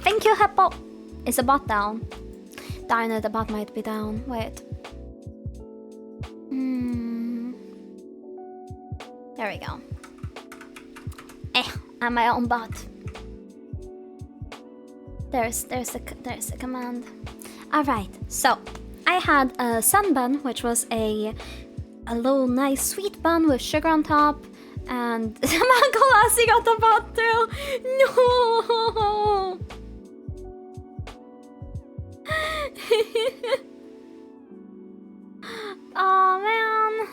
thank you, Hippo. Is the bot down? Darn it, the bot might be down. Wait. There we go. I'm my own bot. There's the command. Alright, so I had a sunbun, which was a little nice sweet bun with sugar on top, and Mango Lassie got the bot too. No. Oh man.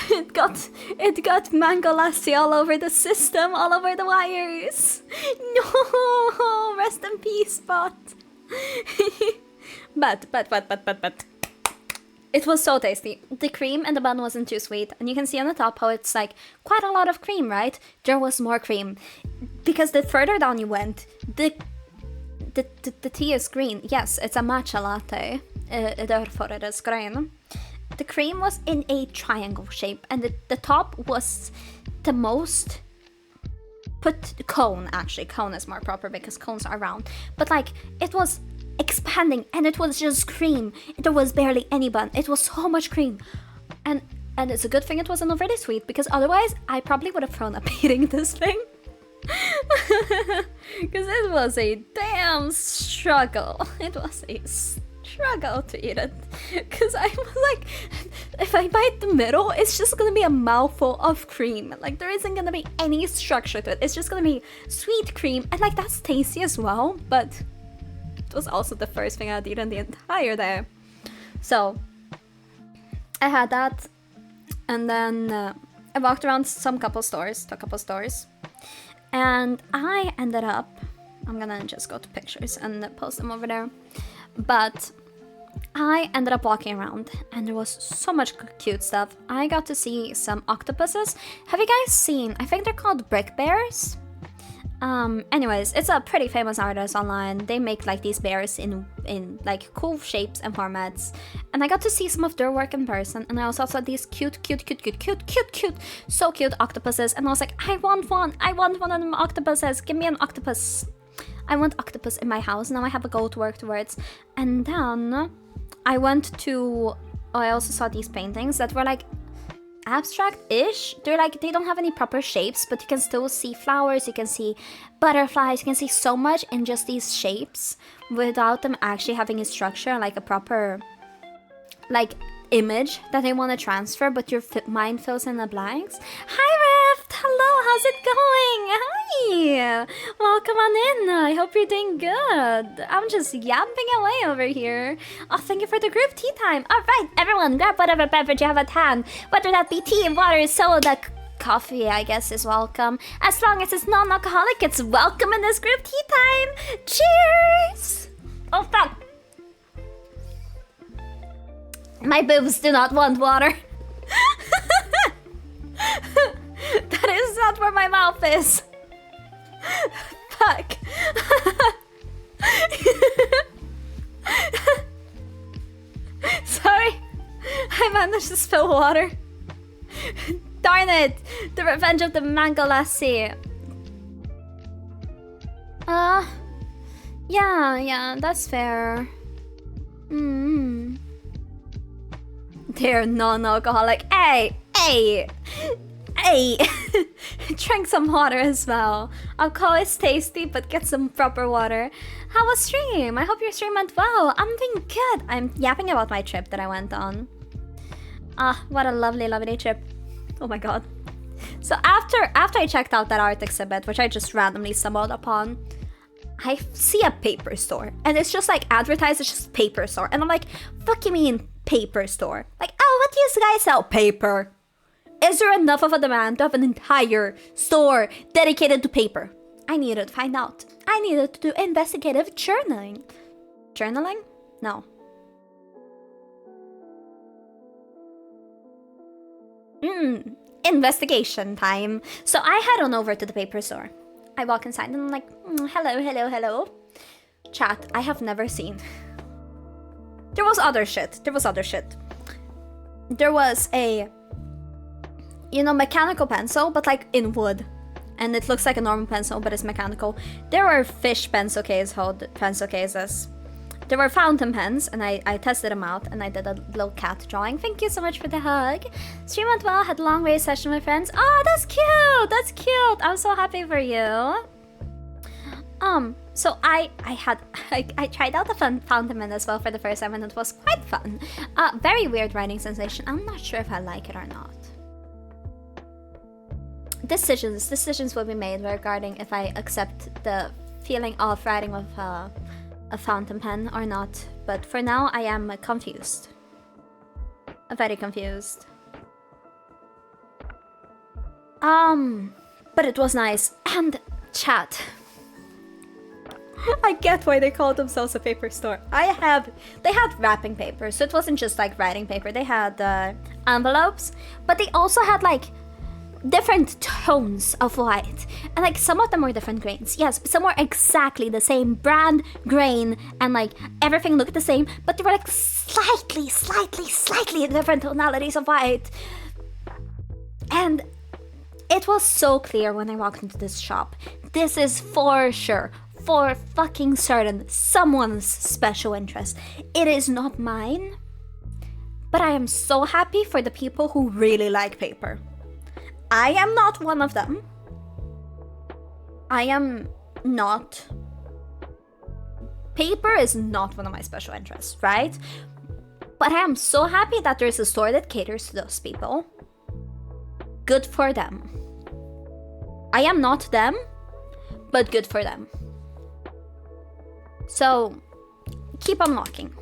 It got Mango Lassie all over the system, all over the wires. No, rest in peace, bot. but it was so tasty. The cream in the bun wasn't too sweet, and you can see on the top how it's like quite a lot of cream, right? There was more cream because the further down you went, the tea is green. Yes, it's a matcha latte. Därför är det grön. The cream was in a triangle shape, and the top was the most cone. Actually, cone is more proper because cones are round. But like, it was expanding, and it was just cream. There was barely any bun. It was so much cream, and it's a good thing it wasn't already sweet, because otherwise I probably would have thrown up eating this thing. Because it was a damn struggle. It was a struggle to eat it, because I was like, if I bite the middle, it's just gonna be a mouthful of cream. Like, there isn't gonna be any structure to it. It's just gonna be sweet cream, and like, that's tasty as well, but it was also the first thing I'd eaten the entire day. So I had that, and then I walked around to a couple stores, and I ended up, I'm gonna just go to pictures and post them over there, but I ended up walking around and there was so much cute stuff. I got to see some octopuses. Have you guys seen, I think they're called brick bears? Anyways, it's a pretty famous artist online. They make like these bears in like cool shapes and formats, and I got to see some of their work in person, and I also saw these cute, so cute octopuses, and I was like, I want one of them octopuses, give me an octopus. I want octopus in my house. Now I have a goal to work towards. And then I went to, I also saw these paintings that were like abstract-ish. They're like, they don't have any proper shapes, but you can still see flowers, you can see butterflies, you can see so much in just these shapes without them actually having a structure, like a proper like image that they want to transfer, but your mind fills in the blanks. Hi Rift! Hello, how's it going? Hi! Welcome on in. I hope you're doing good. I'm just yapping away over here. Oh, thank you for the group tea time. Alright, everyone, grab whatever beverage you have at hand. Whether that be tea, water, soda, coffee, I guess, is welcome. As long as it's non-alcoholic, it's welcome in this group tea time. Cheers! Oh, fuck. My boobs do not want water. That is not where my mouth is. fuck? Sorry, I managed to spill water. Darn it! The revenge of the mango lassie. Yeah, that's fair. They're non-alcoholic. Hey! Drink some water as well. Alcohol is tasty, but get some proper water. How was stream? I hope your stream went well. I'm doing good. I'm yapping about my trip that I went on. What a lovely, lovely trip. Oh my god. So after I checked out that art exhibit, which I just randomly stumbled upon, I see a paper store, and it's just like advertised, it's just paper store, and I'm like, fuck you mean paper store? Like, oh, what do you guys sell? Paper. Is there enough of a demand to have an entire store dedicated to paper? I needed to find out. I needed to do investigative journaling. Journaling? No. Investigation time. So I head on over to the paper store. I walk inside and I'm like, hello. Chat, I have never seen. There was other shit. There was a, mechanical pencil, but like in wood. And it looks like a normal pencil, but it's mechanical. There were fish pencil cases. There were fountain pens, and I tested them out, and I did a little cat drawing. Thank you so much for the hug. Stream went well, had a long race session with friends. Oh, that's cute! I'm so happy for you. So I tried out the fountain pen as well for the first time, and it was quite fun. Very weird writing sensation. I'm not sure if I like it or not. Decisions will be made regarding if I accept the feeling of writing with a fountain pen or not, but for now I am confused. Very confused. But it was nice. And chat, I get why they call themselves a paper store. They had wrapping paper, so it wasn't just like writing paper. They had envelopes, but they also had like different tones of white, and like some of them were different grains. Yes, some were exactly the same brand, grain, and like everything looked the same, but they were like slightly different tonalities of white. And it was so clear when I walked into this shop. This is for sure, for fucking certain, someone's special interest. It is not mine, but I am so happy for the people who really like paper. I am not one of them. I am not. Paper is not one of my special interests, right? But I am so happy that there's a store that caters to those people. Good for them. I am not them, but good for them. So, keep on walking.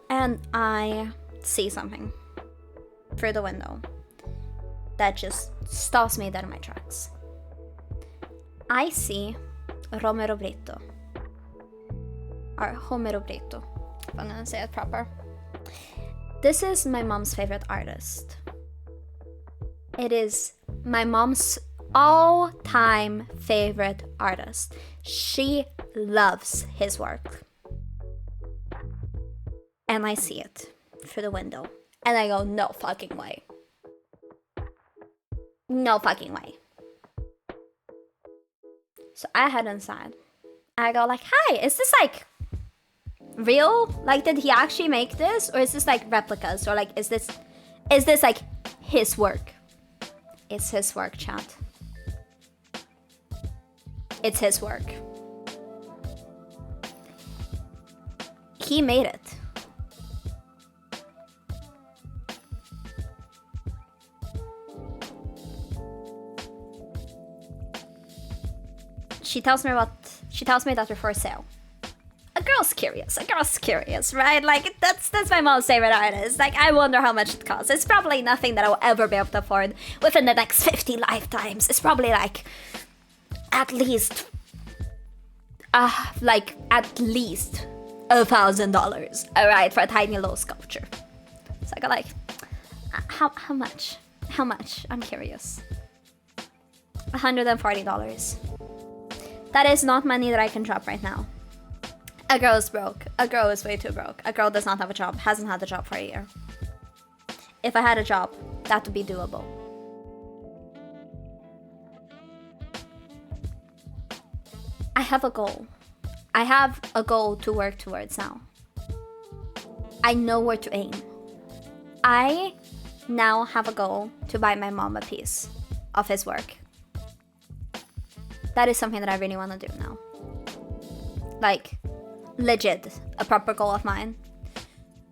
And I see something through the window that just stops me dead in my tracks. I see Romero Brito. Or Homero Brito, if I'm gonna say it proper. This is my mom's favorite artist. It is my mom's all-time favorite artist. She loves his work. And I see it through the window. And I go, no fucking way. No fucking way. So I head inside. I go like, hi, is this like real? Like, did he actually make this? Or is this like replicas? Or like, is this like his work? It's his work, chat. It's his work. He made it. She tells me that they're for sale. A girl's curious, right? Like, that's my mom's favorite artist. Like, I wonder how much it costs. It's probably nothing that I'll ever be able to afford within the next 50 lifetimes. It's probably like at least $1,000, alright, for a tiny little sculpture. So I go like, how much? I'm curious. $140. That is not money that I can drop right now. A girl is broke. A girl is way too broke. A girl does not have a job. Hasn't had a job for a year. If I had a job, that would be doable. I have a goal. I have a goal to work towards now. I know where to aim. I now have a goal to buy my mom a piece of his work. That is something that I really want to do now. Like, legit, a proper goal of mine.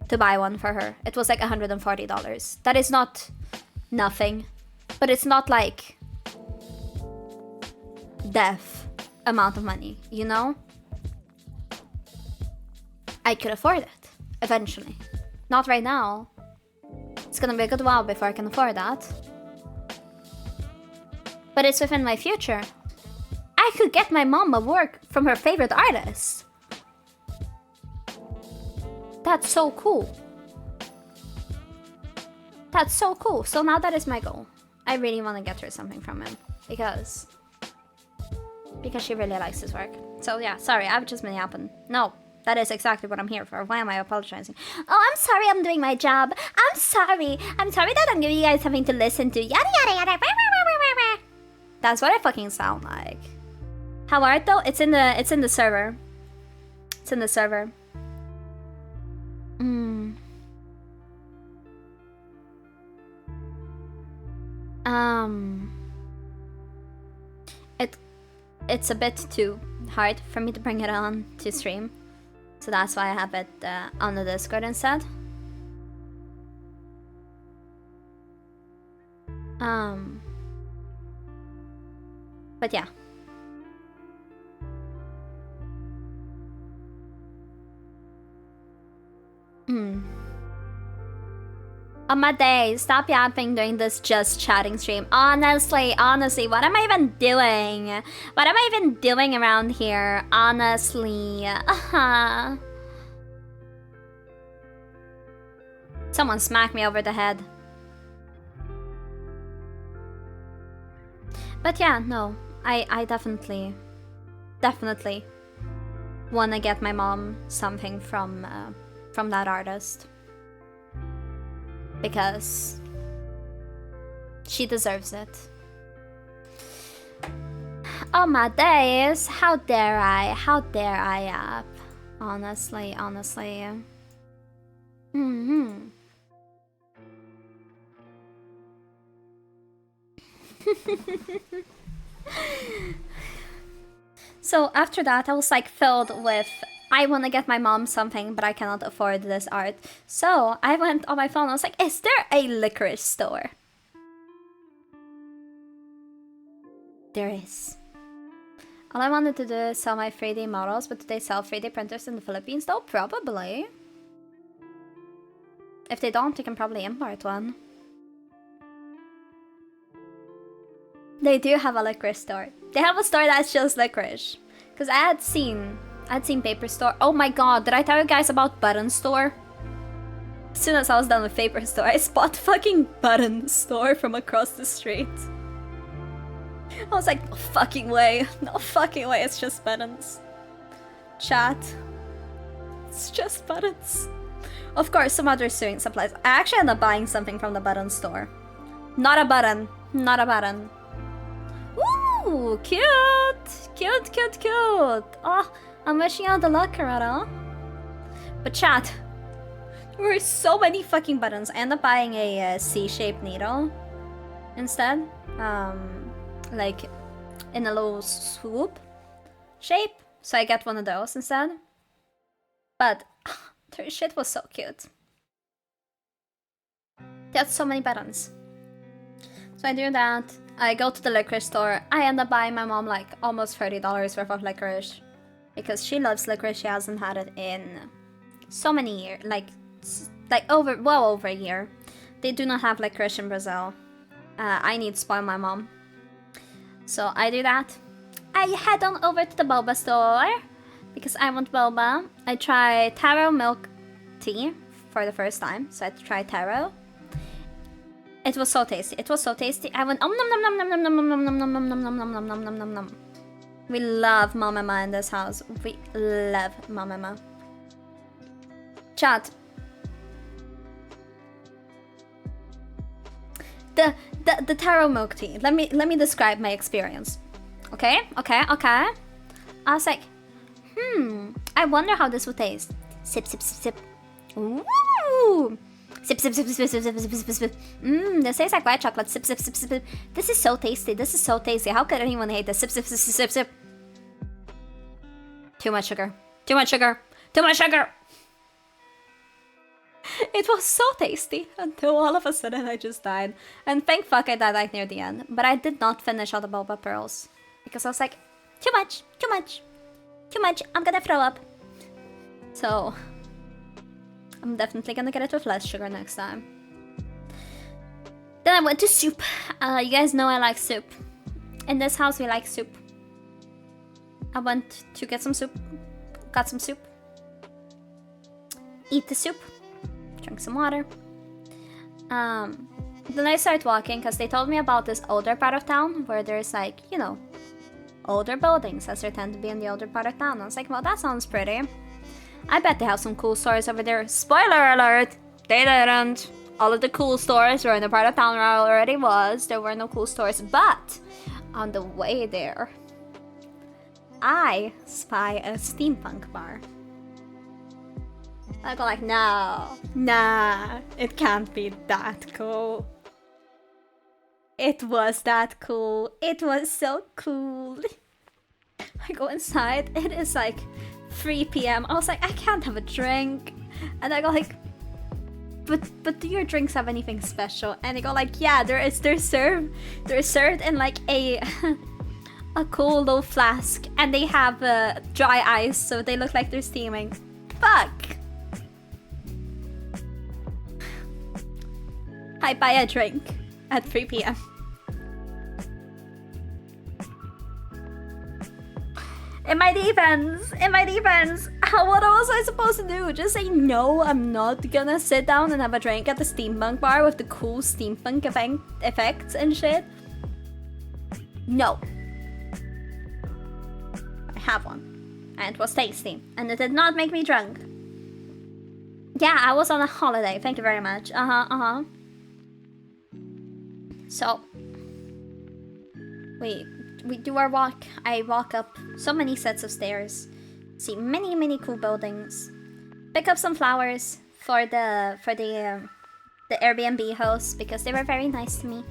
To buy one for her. It was like $140. That is not nothing. But it's not like death amount of money, you know? I could afford it, eventually. Not right now. It's gonna be a good while before I can afford that. But it's within my future. I could get my mom a work from her favorite artist. That's so cool. That's so cool. So now that is my goal. I really want to get her something from him. Because she really likes his work. So yeah, sorry, I've just been yapping. No, that is exactly what I'm here for. Why am I apologizing? Oh, I'm sorry, I'm doing my job. I'm sorry that I'm giving you guys something to listen to. Yada yada yada. That's what I fucking sound like. How art though? It's in the server. It's in the server. It's a bit too hard for me to bring it on to stream, so that's why I have it on the Discord instead. But yeah. On my day, stop yapping during this just chatting stream. Honestly, what am I even doing? What am I even doing around here? Honestly. Someone smacked me over the head. But yeah, no. I definitely wanna get my mom something from that artist. Because she deserves it. Oh my days, how dare I yap. Honestly. So after that I was like filled with, I want to get my mom something, but I cannot afford this art. So I went on my phone, I was like, is there a licorice store? There is. All I wanted to do is sell my 3D models, but do they sell 3D printers in the Philippines though? Probably. If they don't, you can probably import one. They do have a licorice store. They have a store that's just licorice. Because I had seen Paper Store. Oh my god, did I tell you guys about Button Store? As soon as I was done with Paper Store, I spot fucking Button Store from across the street. I was like, no fucking way. No fucking way, it's just buttons. Chat. It's just buttons. Of course, some other sewing supplies. I actually ended up buying something from the Button Store. Not a button. Not a button. Ooh, cute! Cute. Oh, I'm wishing out the luck, Coretta. But chat, there were so many fucking buttons. I ended up buying a C-shaped needle instead. Like in a little swoop shape. So I get one of those instead. But their shit was so cute. They had so many buttons. So I do that. I go to the licorice store. I end up buying my mom like almost $30 worth of licorice. Because she loves licorice. She hasn't had it in so many years. Like well over a year. They do not have licorice in Brazil. I need to spoil my mom. So I do that. I head on over to the boba store. Because I want boba. I try taro milk tea for the first time. So I tried taro. It was so tasty. It was so tasty. I went nom nom nom nom nom nom nom nom nom nom nom nom nom nom nom nom nom nom nom. We love Mamama in this house. We love Mamama. Chat. The taro milk tea. Let me describe my experience. Okay. I was like, I wonder how this would taste. Sip, sip, sip, sip. Ooh. Sip, sip, sip, sip, sip, sip, sip, sip, sip. This tastes like white chocolate. Sip, sip, sip, sip, sip. This is so tasty. This is so tasty. How could anyone hate this? Sip, sip, sip, sip, sip, sip. Too much sugar. Too much sugar. Too much sugar. It was so tasty until all of a sudden I just died. And thank fuck I died like near the end. But I did not finish all the boba pearls. Because I was like, too much, too much, too much. I'm gonna throw up. So, I'm definitely gonna get it with less sugar next time. Then I went to soup. You guys know I like soup. In this house we like soup. I went to get some soup. Got some soup. Eat the soup. Drink some water. Then I started walking because they told me about this older part of town where there's like, you know, older buildings as there tend to be in the older part of town. I was like, well, that sounds pretty. I bet they have some cool stores over there. Spoiler alert! They didn't. All of the cool stores were in the part of town where I already was. There were no cool stores. But on the way there, I spy a steampunk bar. I go like, no, nah, it can't be that cool. It was that cool. It was so cool. I go inside. It is like 3 p.m. I was like, I can't have a drink. And I go like, but do your drinks have anything special? And they go like, yeah, they're served in like a a cool little flask, and they have dry ice, so they look like they're steaming. Fuck. I buy a drink at 3 p.m. In my defense, what was I supposed to do? Just say no, I'm not gonna sit down and have a drink at the steampunk bar with the cool steampunk effects and shit? No. I have one. And it was tasty. And it did not make me drunk. Yeah, I was on a holiday, thank you very much. So, we do our walk. I walk up so many sets of stairs, see many cool buildings, pick up some flowers for the Airbnb host because they were very nice to me.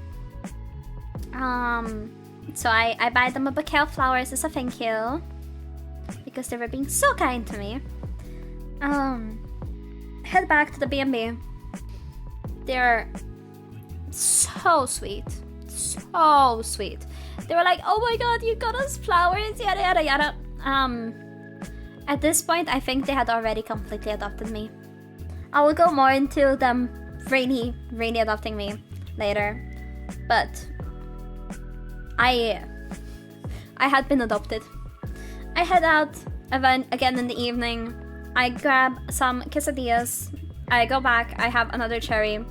So I buy them a bouquet of flowers as a thank you because they were being so kind to me. Head back to the B&B. They're so sweet. So sweet. They were like, oh my god, you got us flowers, yada yada yada. At this point, I think they had already completely adopted me. I will go more into them really adopting me later. But I had been adopted. I head out again in the evening. I grab some quesadillas. I go back, I have another cherry.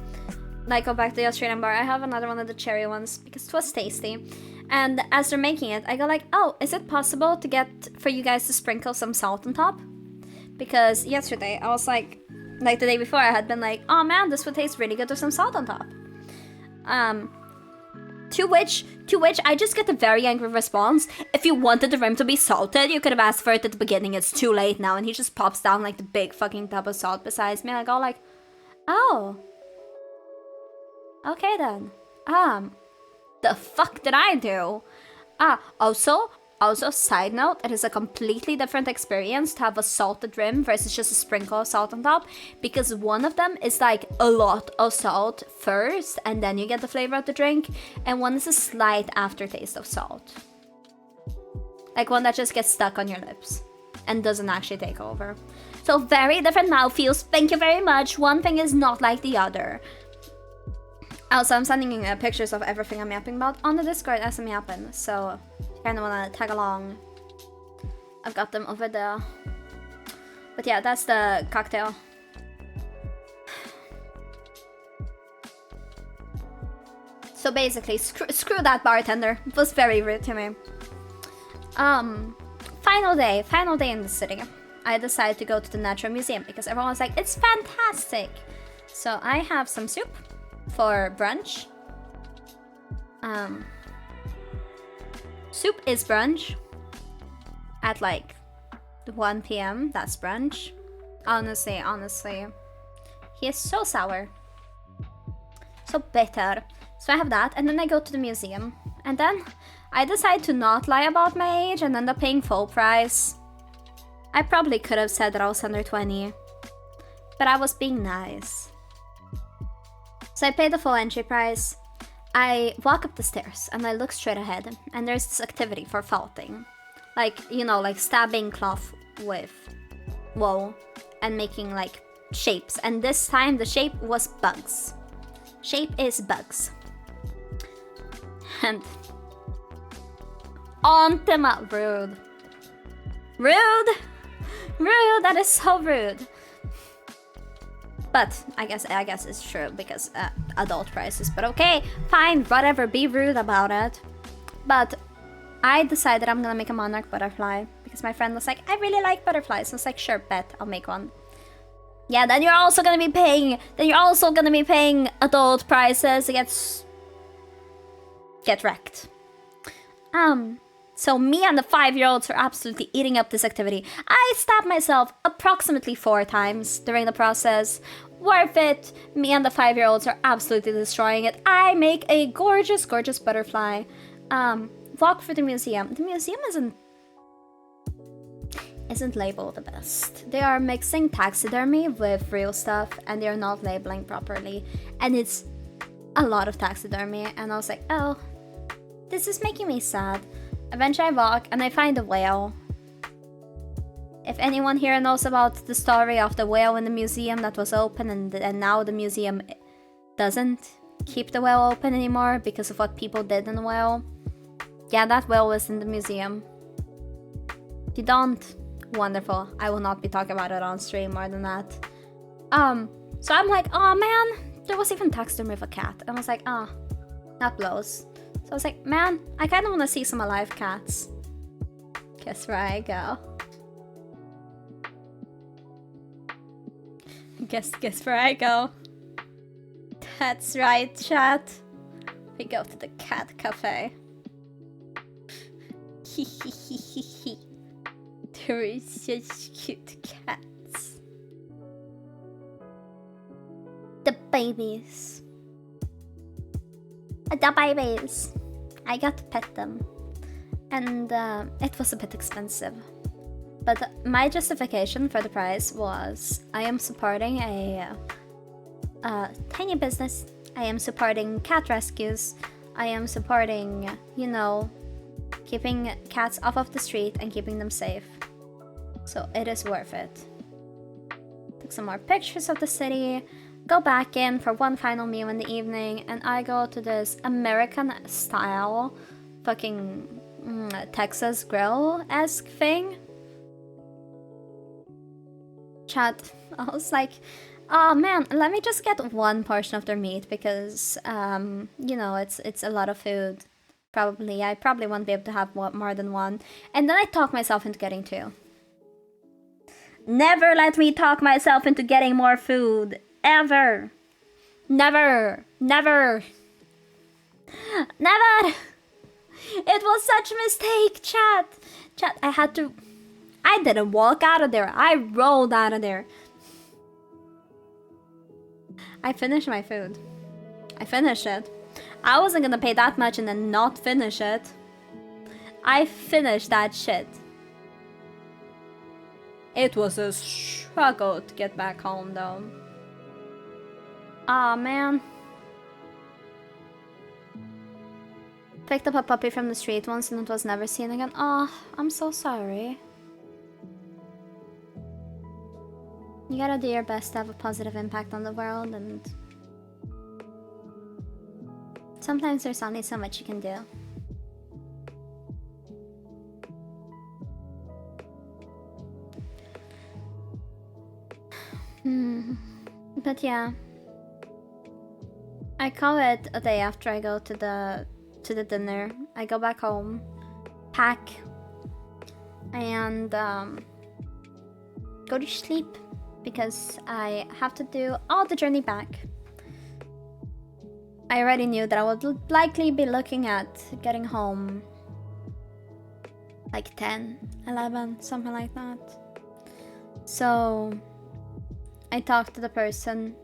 I go back to the Australian bar. I have another one of the cherry ones because it was tasty. And as they're making it, I go like, oh, is it possible for you guys to sprinkle some salt on top? Because yesterday I was like the day before I had been like, oh man, this would taste really good with some salt on top. To which I just get a very angry response. If you wanted the rim to be salted, you could have asked for it at the beginning. It's too late now. And he just pops down like the big fucking tub of salt beside me. And I go like, oh. Okay then. The fuck did I do? Also, side note, it is a completely different experience to have a salted rim versus just a sprinkle of salt on top, because one of them is like a lot of salt first, and then you get the flavor of the drink, and one is a slight aftertaste of salt. Like one that just gets stuck on your lips and doesn't actually take over. So very different mouthfeels, thank you very much. One thing is not like the other. Also, I'm sending pictures of everything I'm yapping about on the Discord as I'm yapping, so if you kind of want to tag along, I've got them over there. But yeah, that's the cocktail. So basically, screw that bartender. It was very rude to me. Final day in the city. I decided to go to the Natural Museum because everyone was like, it's fantastic. So I have some soup for brunch. Soup is brunch. At like 1 p.m. That's brunch. Honestly. He is so sour. So bitter. So I have that, and then I go to the museum. And then I decide to not lie about my age and end up paying full price. I probably could have said that I was under 20. But I was being nice. So I paid the full entry price. I walk up the stairs and I look straight ahead. And there's this activity for faulting. Like, you know, like stabbing cloth with wool and making like shapes. And this time the shape was bugs. Shape is bugs. And on to my rude. Rude, that is so rude. But I guess it's true because adult prices. But okay, fine, whatever, be rude about it. But I decided I'm gonna make a monarch butterfly because my friend was like, I really like butterflies. I was like, sure, bet, I'll make one. Yeah, then you're also gonna be paying adult prices. Get wrecked. So me and the 5-year-olds are absolutely eating up this activity. I stabbed myself approximately 4 times during the process. Worth it. Me and the 5-year-olds are absolutely destroying it. I make a gorgeous, gorgeous butterfly. Walk through the museum. The museum isn't labeled the best. They are mixing taxidermy with real stuff and they are not labeling properly. And it's a lot of taxidermy. And I was like, oh, this is making me sad. Eventually I walk and I find a whale. If anyone here knows about the story of the whale in the museum that was open and now the museum doesn't keep the whale open anymore because of what people did in the whale. Yeah, that whale was in the museum. If you don't, wonderful. I will not be talking about it on stream more than that. So I'm like, oh man, there was even taxidermy of a cat. I was like, ah, that blows. So I was like, man, I kind of want to see some alive cats. Guess where I go. Guess where I go. That's right, chat. We go to the cat cafe. There is such cute cats. The babies. I got to pet them. And it was a bit expensive. But my justification for the price was I am supporting a tiny business. I am supporting cat rescues. I am supporting, you know, keeping cats off of the street and keeping them safe. So it is worth it. Took some more pictures of the city. Go back in for one final meal in the evening, and I go to this American style fucking Texas grill-esque thing. Chat, I was like, oh man, let me just get one portion of their meat because you know, it's a lot of food. I probably won't be able to have more than one. And then I talk myself into getting 2. Never let me talk myself into getting more food. Ever. Never. It was such a mistake, chat. I didn't walk out of there. I rolled out of there. I finished my food. I finished it. I wasn't gonna pay that much and then not finish it. I finished that shit. It was a struggle to get back home though. Aw, man. Picked up a puppy from the street once and it was never seen again. Aw, I'm so sorry. You gotta do your best to have a positive impact on the world, and sometimes there's only so much you can do. But yeah, I call it a day after I go to the dinner. I go back home, pack, and go to sleep because I have to do all the journey back. I already knew that I would likely be looking at getting home like 10, 11, something like that. So I talked to the person,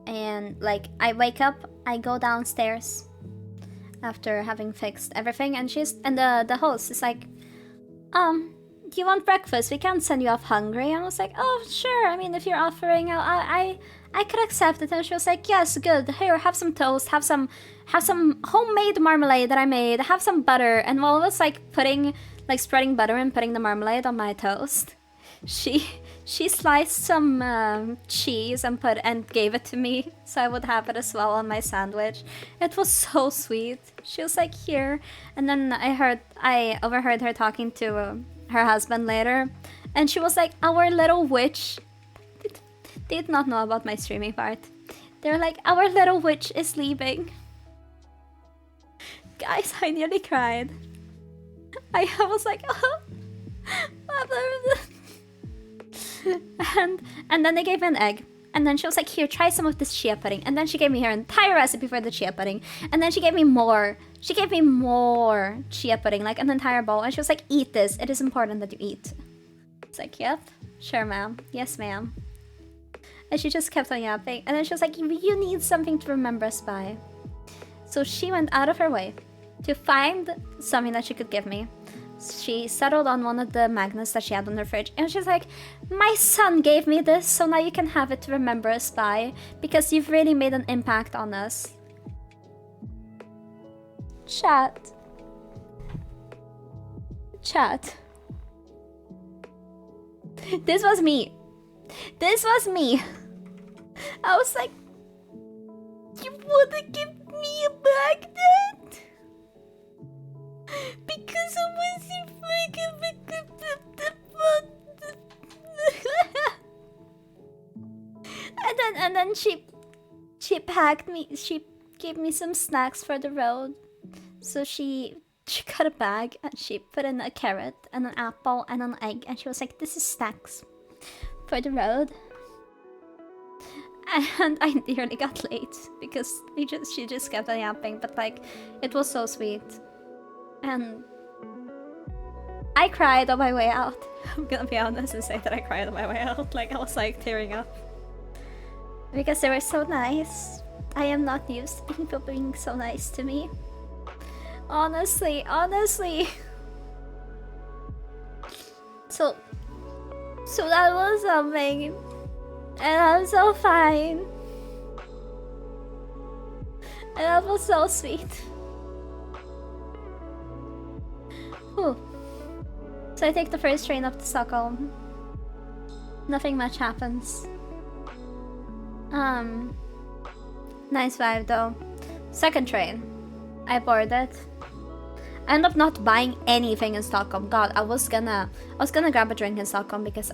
and like I wake up, I go downstairs after having fixed everything, and the host is like, do you want breakfast? We can't send you off hungry. And I was like, oh sure, I mean if you're offering, I could accept it. And she was like, yes, good, here, have some toast, have some homemade marmalade that I made, have some butter. And while I was like spreading butter and putting the marmalade on my toast, she sliced some cheese and gave it to me so I would have it as well on my sandwich. It was so sweet. She was like, here. And then I overheard her talking to her husband later, and she was like, our little witch. They did not know about my streaming part. They're like, our little witch is leaving. Guys, I nearly cried. I was like, oh. and then they gave me an egg, and then she was like, here, try some of this chia pudding. And then she gave me her entire recipe for the chia pudding, and then she gave me more chia pudding, like an entire bowl, and she was like, eat this, it is important that you eat. It's like, yep, sure ma'am, yes ma'am. And she just kept on yapping, and then she was like, you need something to remember us by. So she went out of her way to find something that she could give me. She settled on one of the magnets that she had on her fridge, and she's like, my son gave me this, so now you can have it to remember us by, because you've really made an impact on us. Chat. This was me. I was like, you wanna give me a magnet? Because I was and then she packed me. She gave me some snacks for the road. So she got a bag and she put in a carrot and an apple and an egg, and she was like, "This is snacks for the road." And I nearly got late because she just kept on yapping, but like it was so sweet. And I cried on my way out. I'm gonna be honest and say that I cried on my way out. Like, I was like tearing up. Because they were so nice. I am not used to people being so nice to me. Honestly. So that was something. And I'm so fine. And that was so sweet. Whew. So I take the first train up to Stockholm. Nothing much happens. Nice vibe though. Second train. I board it. I end up not buying anything in Stockholm. God, I was gonna grab a drink in Stockholm because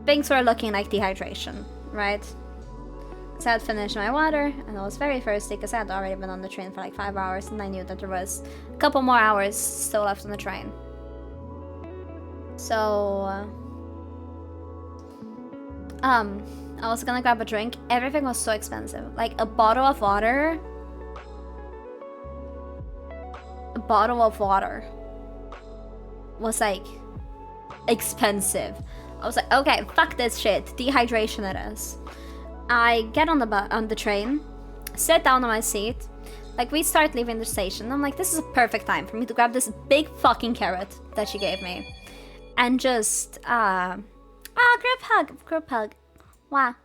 things were looking like dehydration, right? So I had finished my water and I was very thirsty because I had already been on the train for like 5 hours, and I knew that there was a couple more hours still left on the train. So I was gonna grab a drink. Everything was so expensive. Like a bottle of water was like expensive. I was like, okay, fuck this shit. Dehydration it is. I get on the train, sit down on my seat. Like, we start leaving the station. I'm like, this is a perfect time for me to grab this big fucking carrot that she gave me. And just, group hug. Wow.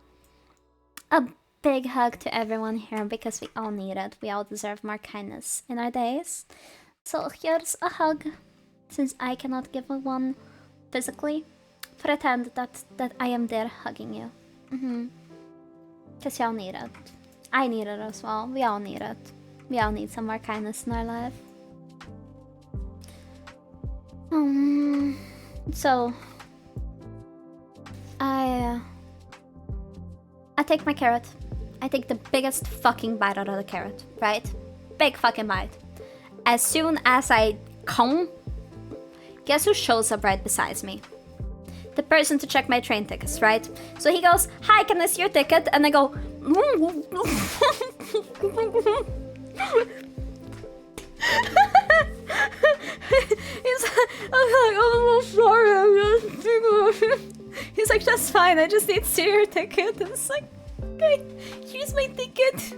A big hug to everyone here because we all need it. We all deserve more kindness in our days. So here's a hug. Since I cannot give one physically, pretend that I am there hugging you. Because y'all need it. I need it as well. We all need it. We all need some more kindness in our life. So I take my carrot. I take the biggest fucking bite out of the carrot, right? Big fucking bite. As soon as I come, Guess who shows up right beside me? The person to check my train tickets, right? So he goes, "Hi, can I see your ticket?" And I go, I'm like, "Oh, sorry, he's like, "That's fine, I just need to see your ticket." And it's like, "Okay, here's my ticket."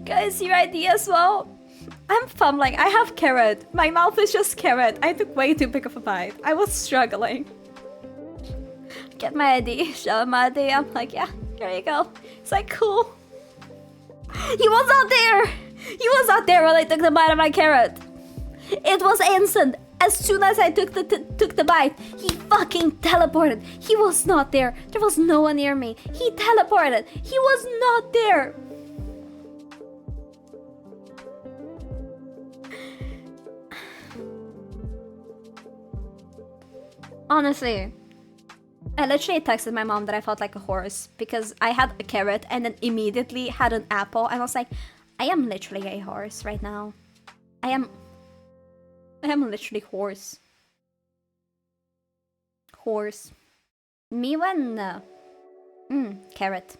Guys, your ID as well. I'm fumbling. I have carrot. My mouth is just carrot. I took way too big of a bite. I was struggling. Get my ID. Show him my ID. I'm like, "Yeah, there you go." It's like, cool. He was not there. He was not there when I took the bite of my carrot. It was instant. As soon as I took the bite, he fucking teleported. He was not there. There was no one near me. He teleported. He was not there. Honestly, I literally texted my mom that I felt like a horse because I had a carrot and then immediately had an apple, and I was like, I am literally a horse right now. I am literally horse. Horse. Me when carrot.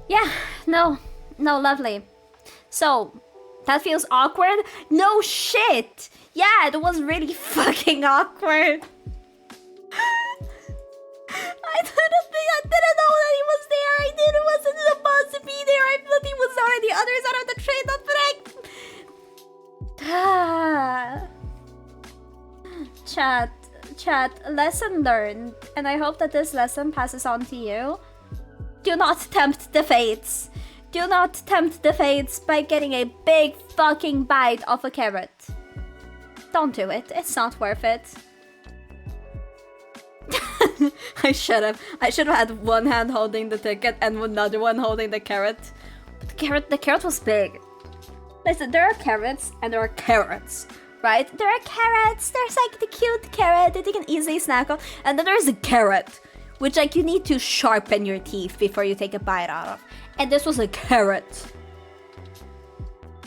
Yeah, no, lovely. So, that feels awkward? No shit! Yeah, it was really fucking awkward. I didn't know that he was there. I wasn't supposed to be there. I thought he was on the other side of the train. That's what I... Chat, lesson learned. And I hope that this lesson passes on to you. Do not tempt the fates. Do not tempt the fates by getting a big fucking bite of a carrot. Don't do it. It's not worth it. I should have had one hand holding the ticket and another one holding the carrot. But the carrot was big. Listen, there are carrots and there are carrots, right? There are carrots. There's like the cute carrot that you can easily snack on, and then there's a carrot, which like you need to sharpen your teeth before you take a bite out of. And this was a carrot.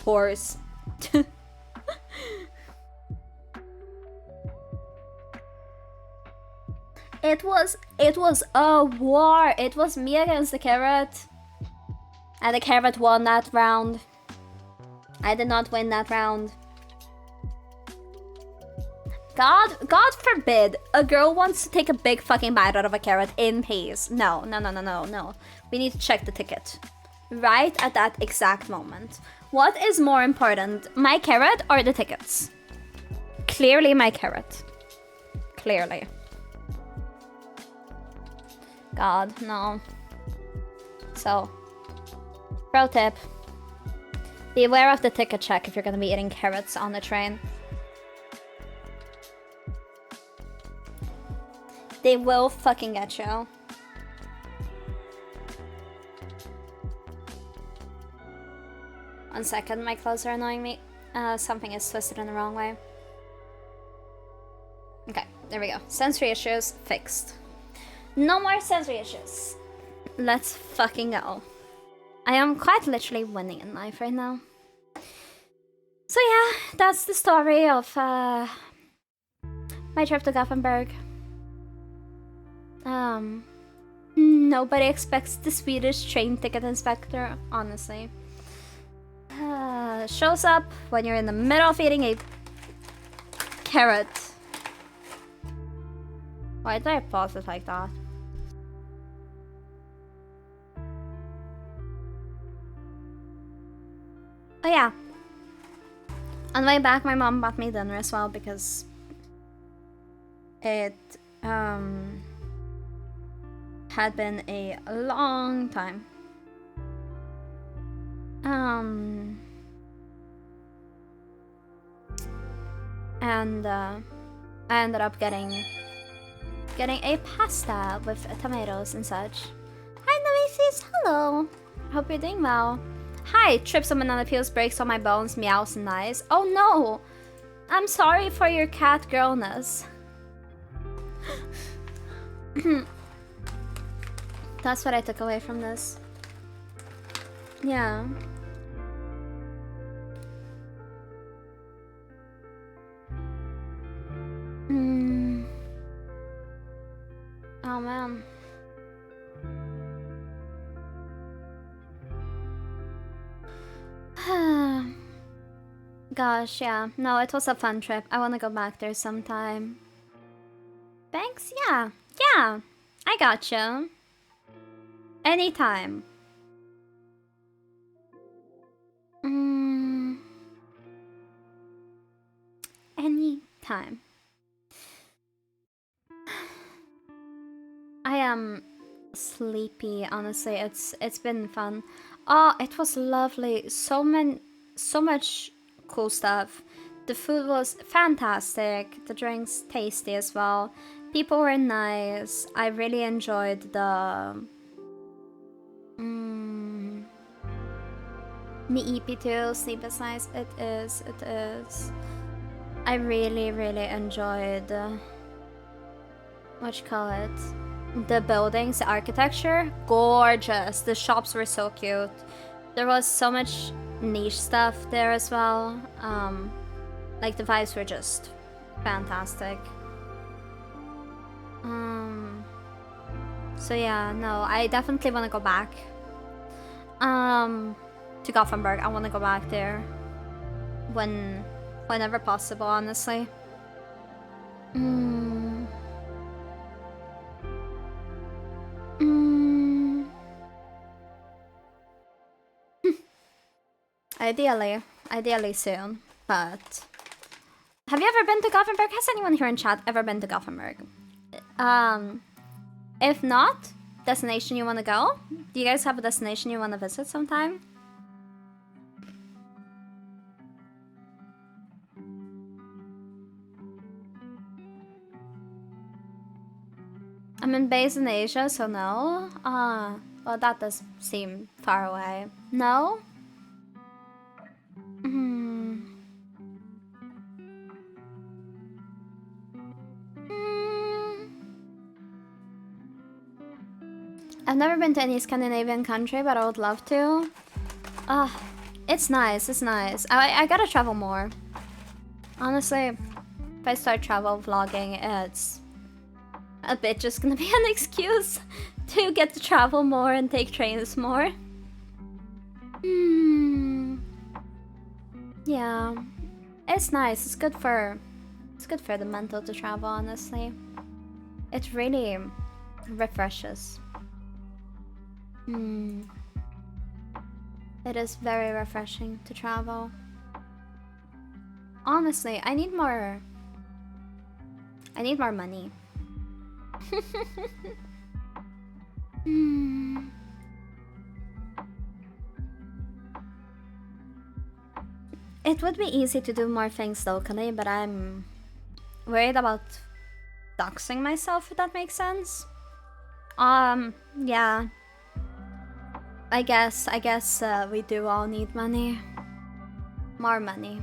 Horse. It was a war. It was me against the carrot. And the carrot won that round. I did not win that round. God forbid a girl wants to take a big fucking bite out of a carrot in peace. No. We need to check the ticket. Right at that exact moment. What is more important, my carrot or the tickets? Clearly my carrot. Clearly. God, no. So, pro tip. Beware of the ticket check if you're gonna be eating carrots on the train. They will fucking get you. One second, my clothes are annoying me. Something is twisted in the wrong way. Okay, there we go. Sensory issues fixed. No more sensory issues. Let's fucking go. I am quite literally winning in life right now. So yeah, that's the story of my trip to Gothenburg. Nobody expects the Swedish train ticket inspector, honestly. Shows up when you're in the middle of eating a carrot. Why did I pause it like that? Oh yeah. On the way back, my mom bought me dinner as well because it had been a long time. And I ended up getting a pasta with tomatoes and such. Hi, Noesis. Hello. Hope you're doing well. Hi, trips on banana peels, breaks on my bones, meows and eyes. Oh no! I'm sorry for your cat girlness. That's what I took away from this. Yeah. Gosh, yeah. No, it was a fun trip. I want to go back there sometime. Thanks? Yeah. Yeah. I gotcha. Anytime. Mm, anytime. I am sleepy, honestly. It's been fun. Oh, it was lovely. So much cool stuff. The food was fantastic. The drinks tasty as well. People were nice. I really enjoyed the mm, EP2. Sleep is nice. It is. It is. I really enjoyed what you call it? The buildings, the architecture, gorgeous. The shops were so cute. There was so much niche stuff there as well. Like the vibes were just fantastic. So yeah, no, I definitely want to go back. To Gothenburg, I want to go back there whenever possible, honestly. Ideally soon, but have you ever been to Gothenburg? Has anyone here in chat ever been to Gothenburg? If not, destination you want to go? Do you guys have a destination you want to visit sometime? I'm based in Asia, so no. Well, that does seem far away. No? I've never been to any Scandinavian country, but I would love to. It's nice, it's nice. I gotta travel more. Honestly, if I start travel vlogging, it's a bit just gonna be an excuse to get to travel more and take trains more. Yeah, it's nice. It's good for the mental to travel. Honestly, it really refreshes. It is very refreshing to travel. Honestly, I need more money. It would be easy to do more things locally, but I'm worried about doxing myself, if that makes sense. Yeah. I guess we do all need money. More money.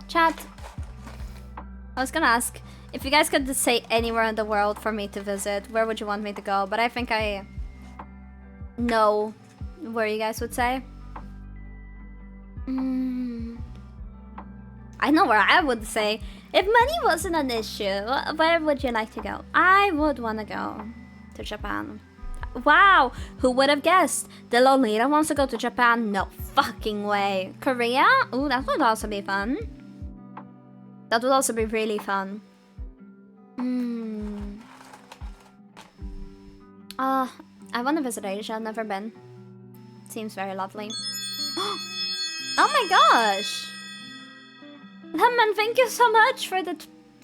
Chat. I was gonna ask if you guys could just say anywhere in the world for me to visit, where would you want me to go? But I think I know where you guys would say. I know where I would say. If money wasn't an issue, where would you like to go? I would want to go to Japan. Wow, who would have guessed? The Lolita wants to go to Japan? No fucking way. Korea? Ooh, that would also be fun. That would also be really fun. I want to visit Asia. I've never been. Seems very lovely. Oh my gosh! Lemon, thank you so much for the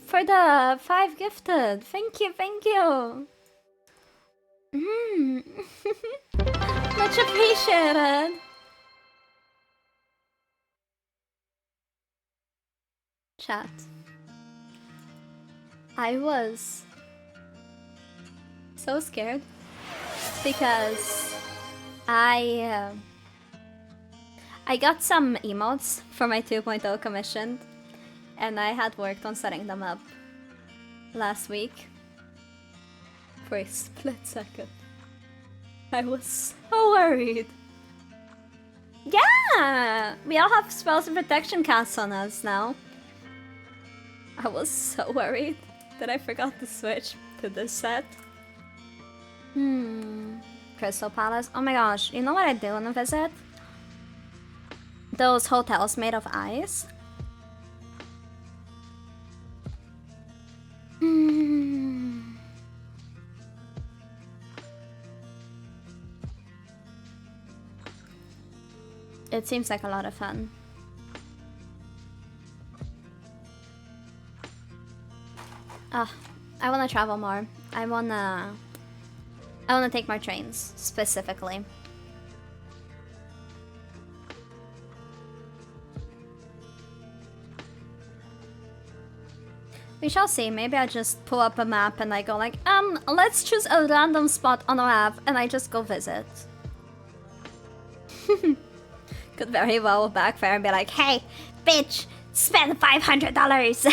5 gifted. Thank you, thank you. Much appreciated. Chat. I was so scared because I got some emotes for my 2.0 commissioned, and I had worked on setting them up last week. For a split second, I was so worried. Yeah, Yeah! We all have spells and protection casts on us now. I was so worried that I forgot to switch to this set. Crystal Palace. Oh my gosh, you know what I do want to visit? Those hotels made of ice. It seems like a lot of fun. I wanna travel more. I wanna take more trains, specifically. We shall see. Maybe I just pull up a map and I go like, let's choose a random spot on a map and I just go visit. Could very well backfire and be like, hey, bitch, spend $500.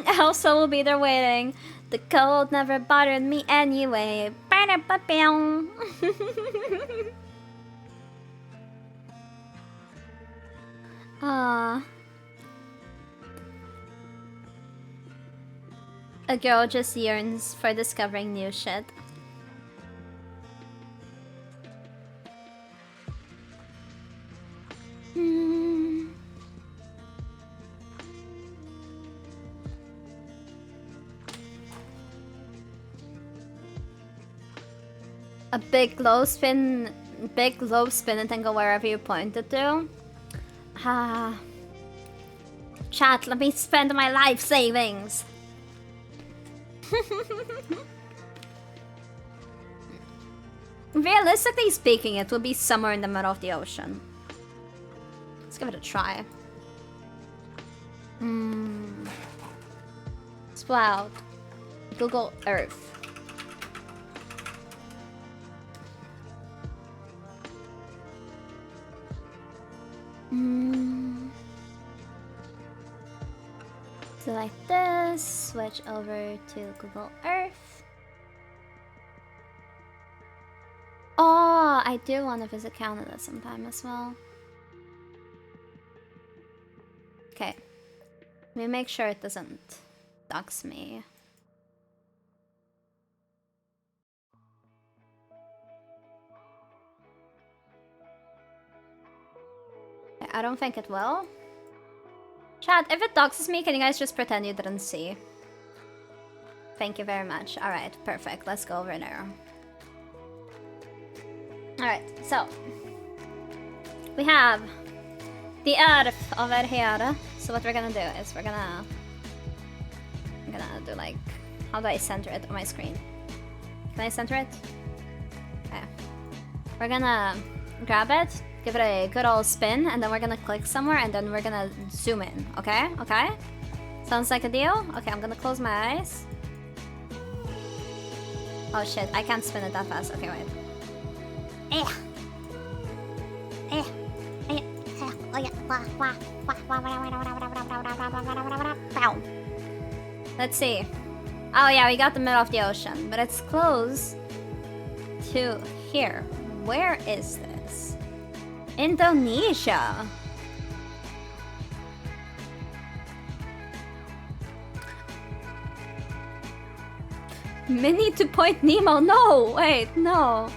Elsa will be there waiting. The cold never bothered me anyway. Aww. A girl just yearns for discovering new shit. A big globe spin and then go wherever you point it to. Chat, let me spend my life savings. Realistically speaking, it will be somewhere in the middle of the ocean. Let's give it a try. Sprout. Google Earth. Select this, switch over to Google Earth. Oh, I do want to visit Canada sometime as well. Okay. Let me make sure it doesn't dox me. Okay, I don't think it will. Chat, if it doxes me, can you guys just pretend you didn't see? Thank you very much. Alright, perfect. Let's go over there. Alright, so we have the Earth over here. So what we're gonna do is I'm gonna do like, how do I center it on my screen? Can I center it? Okay. We're gonna grab it, give it a good old spin, and then we're gonna click somewhere and then we're gonna zoom in, okay? Okay? Sounds like a deal? Okay, I'm gonna close my eyes. Oh shit, I can't spin it that fast. Okay, wait. Let's see. Oh yeah, we got the middle of the ocean, but it's close to here. Where is this? Indonesia. Mini to Point Nemo. No, wait, no.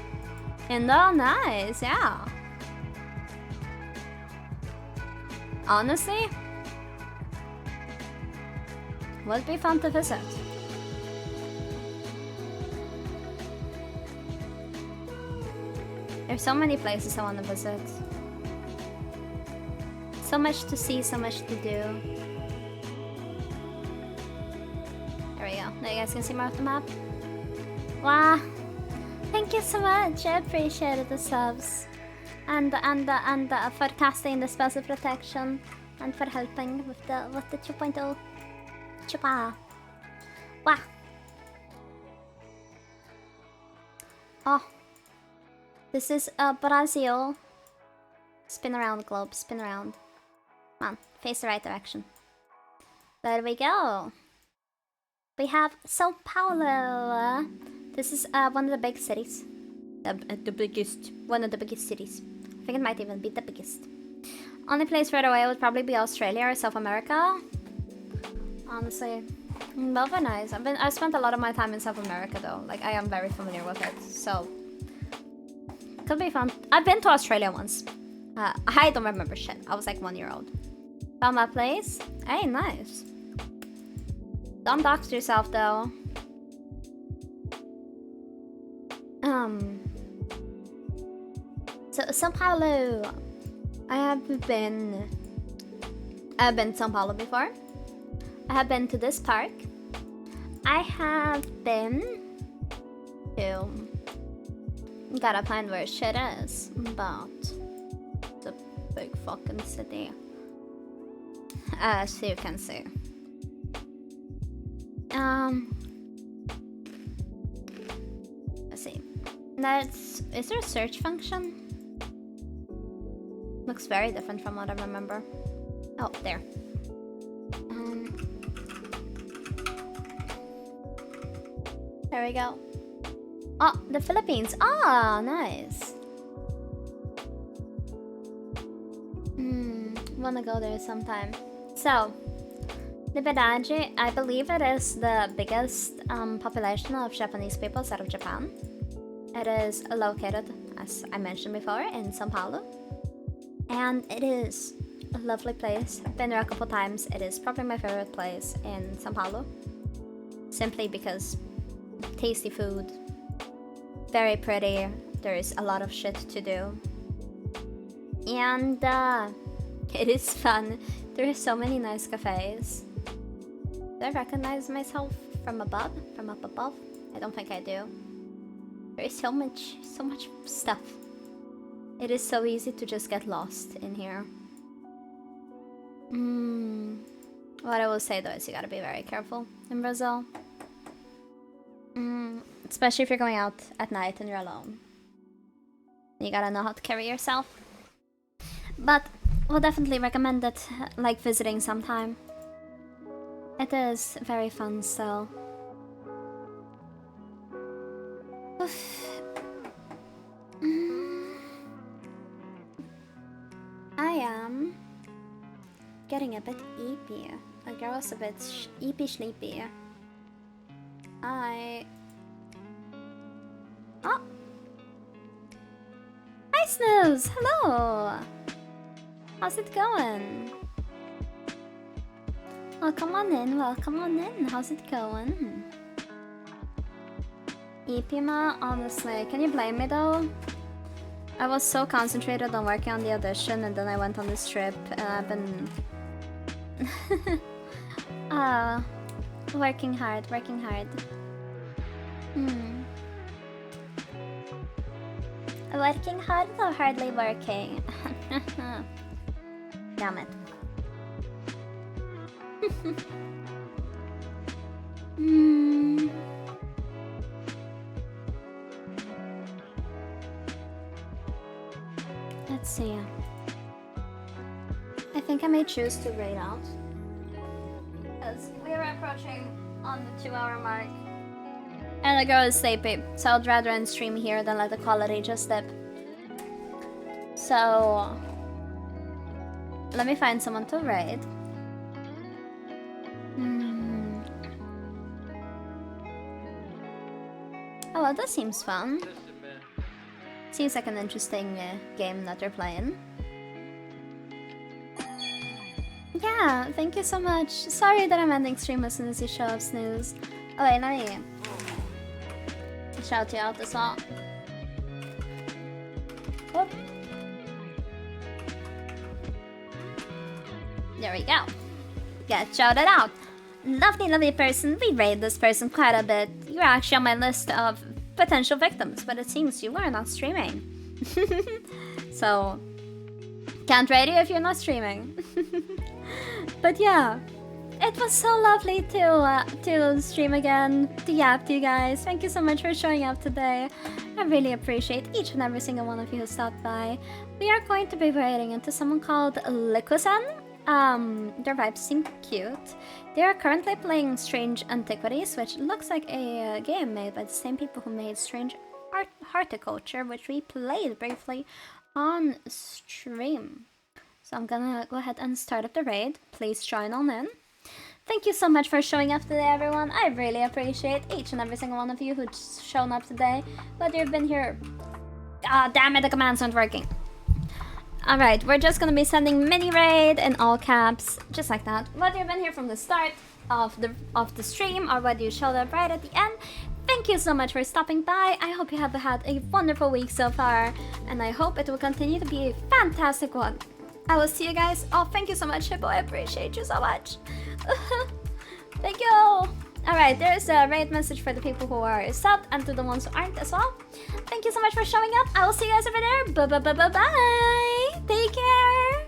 Indo, nice, yeah. Honestly, would be fun to visit. There's so many places I want to visit. So much to see, so much to do. There we go. Now you guys can see more of the map. Wow. Thank you so much. I appreciate the subs. And for casting the spells of protection. And for helping with the 2.0. Chupa. Wow. Oh. This is Brazil. Spin around, globe. Spin around. Come on. Face the right direction. There we go. We have Sao Paulo. This is one of the big cities. The biggest, one of the biggest cities. I think it might even be the biggest. Only place right away would probably be Australia or South America. Honestly, both are nice. I've spent a lot of my time in South America though. Like I am very familiar with it, so could be fun. I've been to Australia once. I don't remember shit. I was like 1 year old. Found my place. Hey, nice. Don't dox yourself though. So Sao Paulo. I've been to Sao Paulo before. I have been to this park. I have been to... Gotta find where shit is, but it's a big fucking city. As you can see. Let's see. Is there a search function? Looks very different from what I remember. Oh, there. There we go. Oh, the Philippines. Ah, nice. Wanna go there sometime. So, Liberace, I believe it is the biggest population of Japanese people out of Japan. It is located, as I mentioned before, in Sao Paulo. And it is a lovely place. I've been there a couple times. It is probably my favorite place in Sao Paulo. Simply because tasty food, very pretty, there's a lot of shit to do. And it is fun. There are so many nice cafes. Do I recognize myself from above? From up above? I don't think I do. There is so much stuff. It is so easy to just get lost in here. What I will say though is you gotta be very careful in Brazil. Especially if you're going out at night and you're alone. You gotta know how to carry yourself. But we'll definitely recommend it, like visiting sometime. It is very fun still. I am getting a bit eepy. The girl's a bit eepy sleepy. Oh! Hi Snooze! Hello! How's it going? Welcome on in, welcome on in. How's it going? Ipima, honestly, can you blame me though? I was so concentrated on working on the audition and then I went on this trip and I've been... working hard. Working hard or hardly working? Damn it. Let's see. I think I may choose to raid out. Because we are approaching on the 2-hour mark. And the girl is sleepy, so I'd rather end stream here than let the quality just dip. So... let me find someone to raid. Oh well, that seems fun. Seems like an interesting game that they're playing. Yeah, thank you so much. Sorry that I'm ending stream as soon as you show up, Snooze. Oh wait, let me shout you out as well. Whoop. There we go. Get shouted out. Lovely person. We raid this person quite a bit. You're actually on my list of potential victims, but it seems you are not streaming. So, can't raid you if you're not streaming. But yeah, it was so lovely to stream again, to yap to you guys. Thank you so much for showing up today. I really appreciate each and every single one of you who stopped by. We are going to be raiding into someone called Likusen. Their vibes seem cute. They are currently playing Strange Antiquities, which looks like a game made by the same people who made Strange Horticulture, which we played briefly on stream. So I'm gonna go ahead and start up the raid. Please join on in. Thank you so much for showing up today, everyone. I really appreciate each and every single one of you who's shown up today. Whether you've been here... Ah, damn it, the commands aren't working. Alright, we're just gonna be sending mini raid in all caps, just like that. Whether you've been here from the start of the stream or whether you showed up right at the end, thank you so much for stopping by. I hope you have had a wonderful week so far, and I hope it will continue to be a fantastic one. I will see you guys. Oh, thank you so much, Hippo. I appreciate you so much. Thank you. Alright, there's a raid message for the people who are subbed and to the ones who aren't as well. Thank you so much for showing up. I will see you guys over there. Bye. Take care.